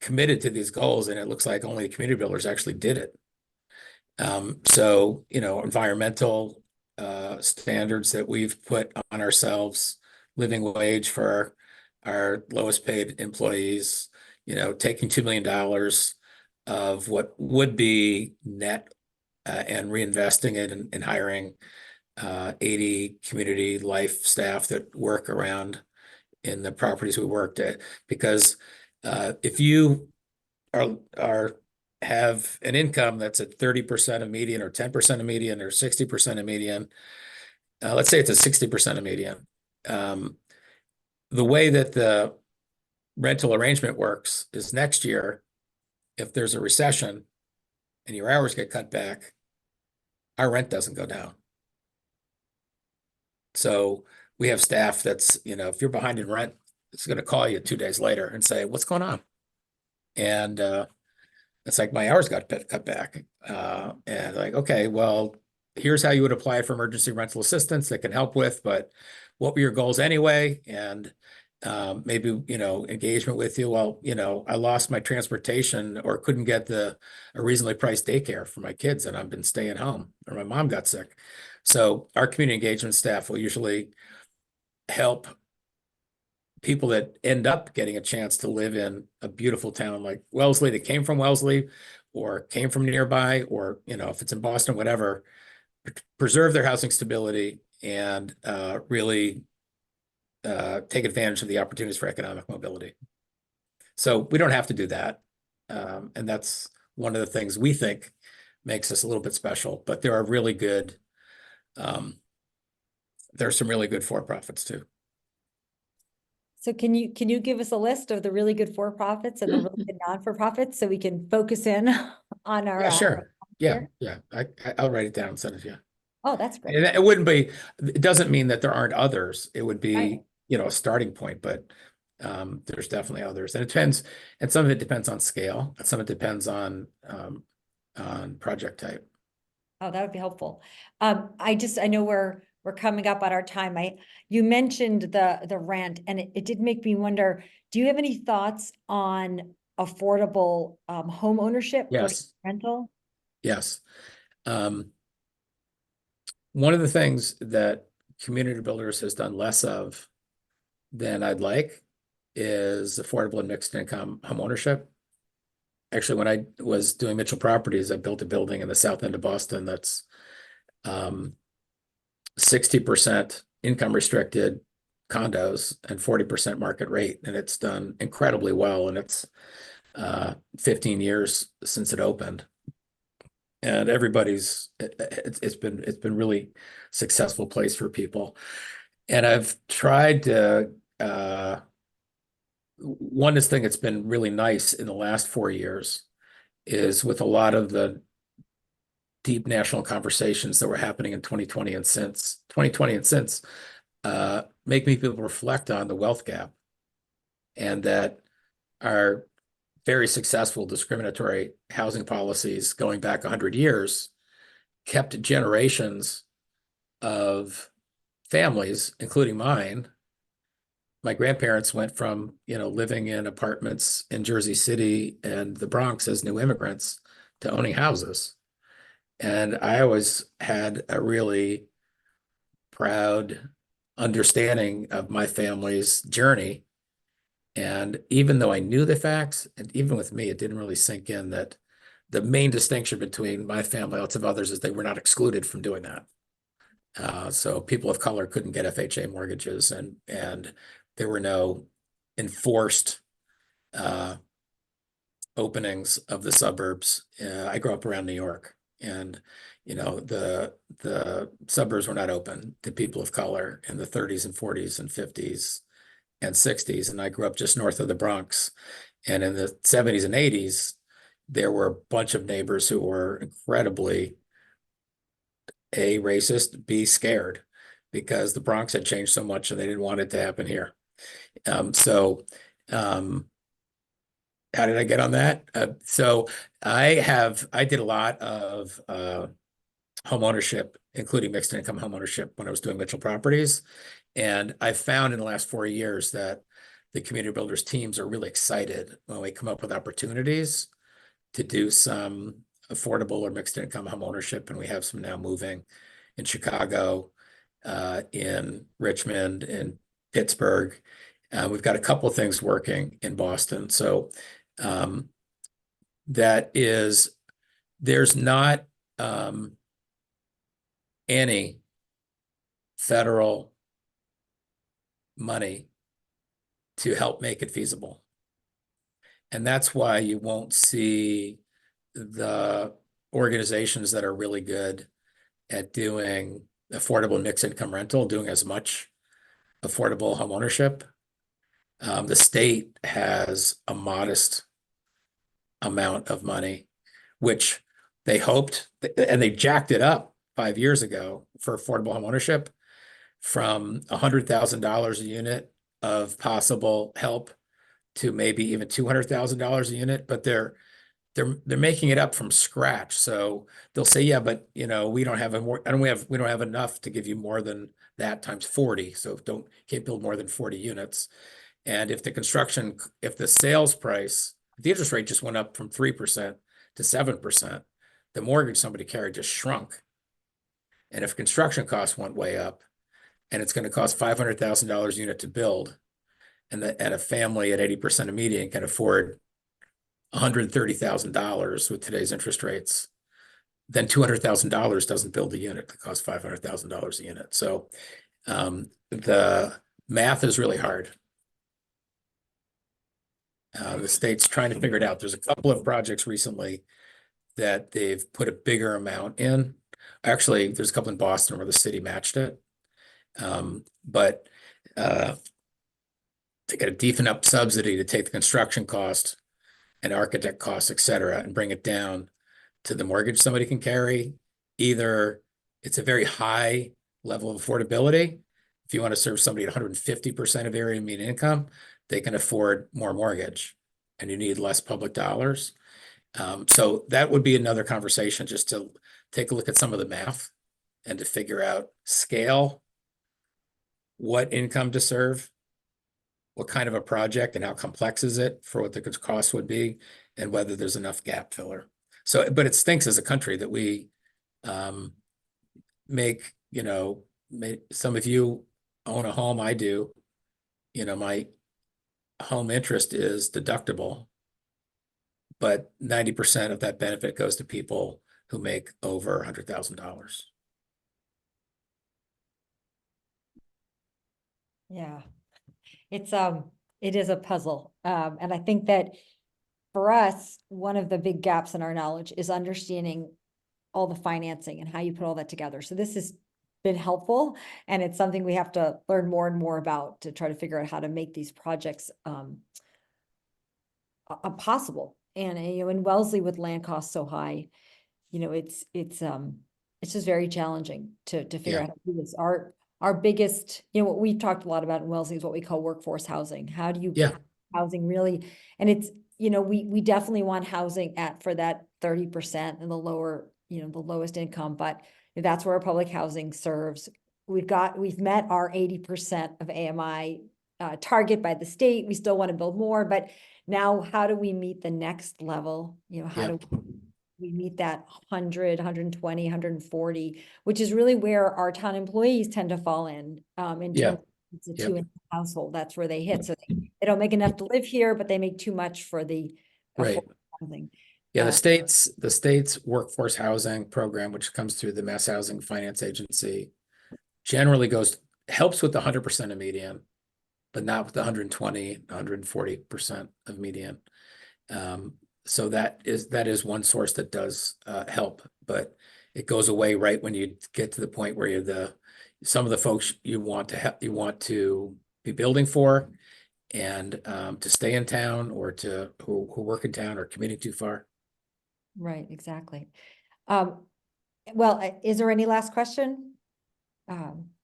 committed to these goals, and it looks like only the community builders actually did it. So environmental standards that we've put on ourselves, living wage for our lowest paid employees, taking $2 million of what would be net and reinvesting it in hiring 80 community life staff that work around in the properties we worked at. Because if you have an income that's at 30% of median or 10% of median or 60% of median, let's say it's a 60% of median. The way that the rental arrangement works is next year, if there's a recession and your hours get cut back, our rent doesn't go down. So we have staff that's, if you're behind in rent, it's going to call you 2 days later and say, what's going on? And It's like my hours got cut back. And like, okay, well, here's how you would apply for emergency rental assistance that can help with, but what were your goals anyway? And maybe, engagement with you. Well, I lost my transportation or couldn't get a reasonably priced daycare for my kids, and I've been staying home, or my mom got sick. So our community engagement staff will usually help people that end up getting a chance to live in a beautiful town like Wellesley, that came from Wellesley or came from nearby, or, if it's in Boston, whatever, preserve their housing stability and really take advantage of the opportunities for economic mobility. So we don't have to do that. And that's one of the things we think makes us a little bit special, but there are really good, there's some really good for-profits too. So can you give us a list of the really good for-profits and the really good non-for-profits so we can focus in on our Yeah, sure. Yeah, here? yeah. I'll write it down and send it to you. Oh, that's great. And it wouldn't be, it doesn't mean that there aren't others. It would be, Right. a starting point, but there's definitely others. And it depends, and some of it depends on scale, and some of it depends on project type. Oh, that would be helpful. I know we're coming up on our time. You mentioned the rent, and it did make me wonder, do you have any thoughts on affordable home ownership versus Yes. rental? Yes. One of the things that Community Builders has done less of than I'd like is affordable and mixed income home ownership. Actually, when I was doing Mitchell Properties, I built a building in the south end of Boston that's 60% income restricted condos and 40% market rate, and it's done incredibly well, and it's 15 years since it opened, and it's been really successful place for people. And I've tried to one thing that's been really nice in the last 4 years is with a lot of the deep national conversations that were happening in 2020 and since make me people reflect on the wealth gap, and that our very successful discriminatory housing policies going back 100 years kept generations of families, including mine. My grandparents went from, living in apartments in Jersey City and the Bronx as new immigrants to owning houses. And I always had a really proud understanding of my family's journey. And even though I knew the facts, and even with me, it didn't really sink in that the main distinction between my family and lots of others is they were not excluded from doing that. So people of color couldn't get FHA mortgages, and there were no enforced openings of the suburbs. I grew up around New York, and the suburbs were not open to people of color in the 30s and 40s and 50s and 60s. And I grew up just north of the Bronx, and in the 70s and 80s, there were a bunch of neighbors who were incredibly A, racist, B, scared, because the Bronx had changed so much and they didn't want it to happen here. How did I get on that? So I did a lot of home ownership, including mixed income home ownership, when I was doing Mitchell Properties. And I found in the last 4 years that the community builders teams are really excited when we come up with opportunities to do some affordable or mixed income home ownership. And we have some now moving in Chicago, in Richmond, in Pittsburgh. We've got a couple of things working in Boston. So there's not any federal money to help make it feasible. And that's why you won't see the organizations that are really good at doing affordable mixed income rental doing as much affordable home ownership. The state has a modest amount of money, which they hoped, and they jacked it up 5 years ago for affordable home ownership from $100,000 a unit of possible help to maybe even $200,000 a unit. But they're they're making it up from scratch. So they'll say, yeah, but we don't have we don't have enough to give you more than that times 40. So can't build more than 40 units. And if the sales price, the interest rate just went up from 3% to 7%, the mortgage somebody carried just shrunk. And if construction costs went way up, and it's going to cost $500,000 a unit to build, and a family at 80% of median can afford $130,000 with today's interest rates, then $200,000 doesn't build a unit that costs $500,000 a unit. So the math is really hard. The state's trying to figure it out. There's a couple of projects recently that they've put a bigger amount in. Actually, there's a couple in Boston where the city matched it. But they get a deep enough subsidy to take the construction cost and architect costs, et cetera, and bring it down to the mortgage somebody can carry. Either it's a very high level of affordability. If you want to serve somebody at 150% of area median income, they can afford more mortgage and you need less public dollars. So that would be another conversation, just to take a look at some of the math and to figure out scale, what income to serve, what kind of a project and how complex is it for what the cost would be, and whether there's enough gap filler. So, but it stinks as a country that we some of you own a home, I do. My home interest is deductible, but 90% of that benefit goes to people who make over $100,000. Yeah, it is a puzzle. And I think that for us, one of the big gaps in our knowledge is understanding all the financing and how you put all that together. So this has been helpful, and it's something we have to learn more and more about to try to figure out how to make these projects possible. And in Wellesley, with land costs so high, it's just very challenging to figure out how to do this. Our biggest, what we've talked a lot about in Wellesley is what we call workforce housing. How do you housing really? And it's, we definitely want housing for that 30% and the lower, the lowest income, but that's where our public housing serves. We've met our 80% of AMI target by the state. We still want to build more, but now how do we meet the next level? How do we meet that 100, 120, 140, which is really where our town employees tend to fall in terms of it's a two-income household. That's where they hit. So they don't make enough to live here, but they make too much for the housing. Yeah, the state's workforce housing program, which comes through the Mass Housing Finance Agency, generally helps with the 100% of median, but not with the 120, 140% of median. So that is one source that does help, but it goes away right when you get to the point where you're some of the folks you want to be building for, and to stay in town, or who work in town or commuting too far. Right, exactly. Well, is there any last question?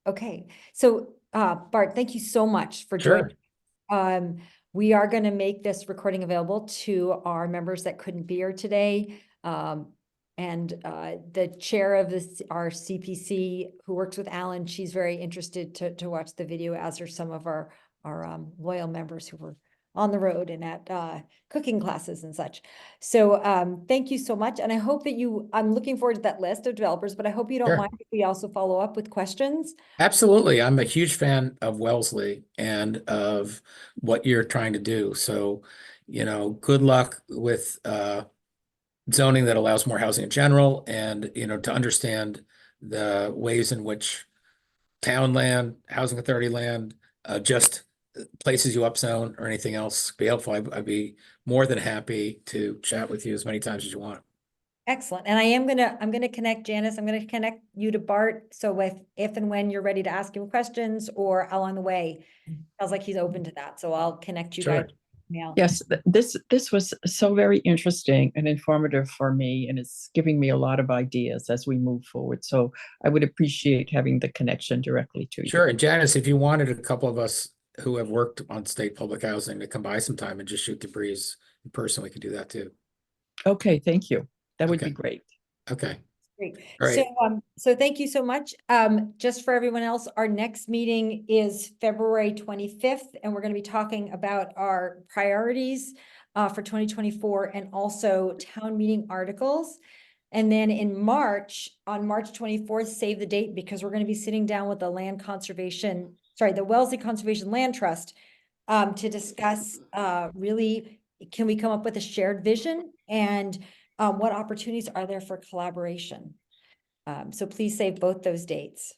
Okay, so Bart, thank you so much for joining. We are going to make this recording available to our members that couldn't be here today. And the chair of our CPC, who works with Alan, she's very interested to watch the video, as are some of our loyal members who were on the road and at cooking classes and such. So thank you so much. And I hope that I'm looking forward to that list of developers, but I hope you don't mind if we also follow up with questions. Absolutely. I'm a huge fan of Wellesley and of what you're trying to do. So, good luck with zoning that allows more housing in general, and, to understand the ways in which town land, housing authority land, just places you upzone or anything else be helpful. I'd be more than happy to chat with you as many times as you want. Excellent. And I'm gonna connect Janice. I'm gonna connect you to Bart. So if and when you're ready to ask him questions or along the way, sounds like he's open to that. So I'll connect you guys. Yes, this was so very interesting and informative for me, and it's giving me a lot of ideas as we move forward. So I would appreciate having the connection directly to you. Sure. And Janice, if you wanted a couple of us who have worked on state public housing to come by sometime and just shoot the breeze in person, we could do that too. Okay, thank you. That would be Okay. great. Okay. Great. All right. So thank you so much. Just for everyone else, our next meeting is February 25th, and we're going to be talking about our priorities for 2024 and also town meeting articles. And then in March, on March 24th, save the date, because we're going to be sitting down with the the Wellesley Conservation Land Trust to discuss really, can we come up with a shared vision, and what opportunities are there for collaboration? So please save both those dates.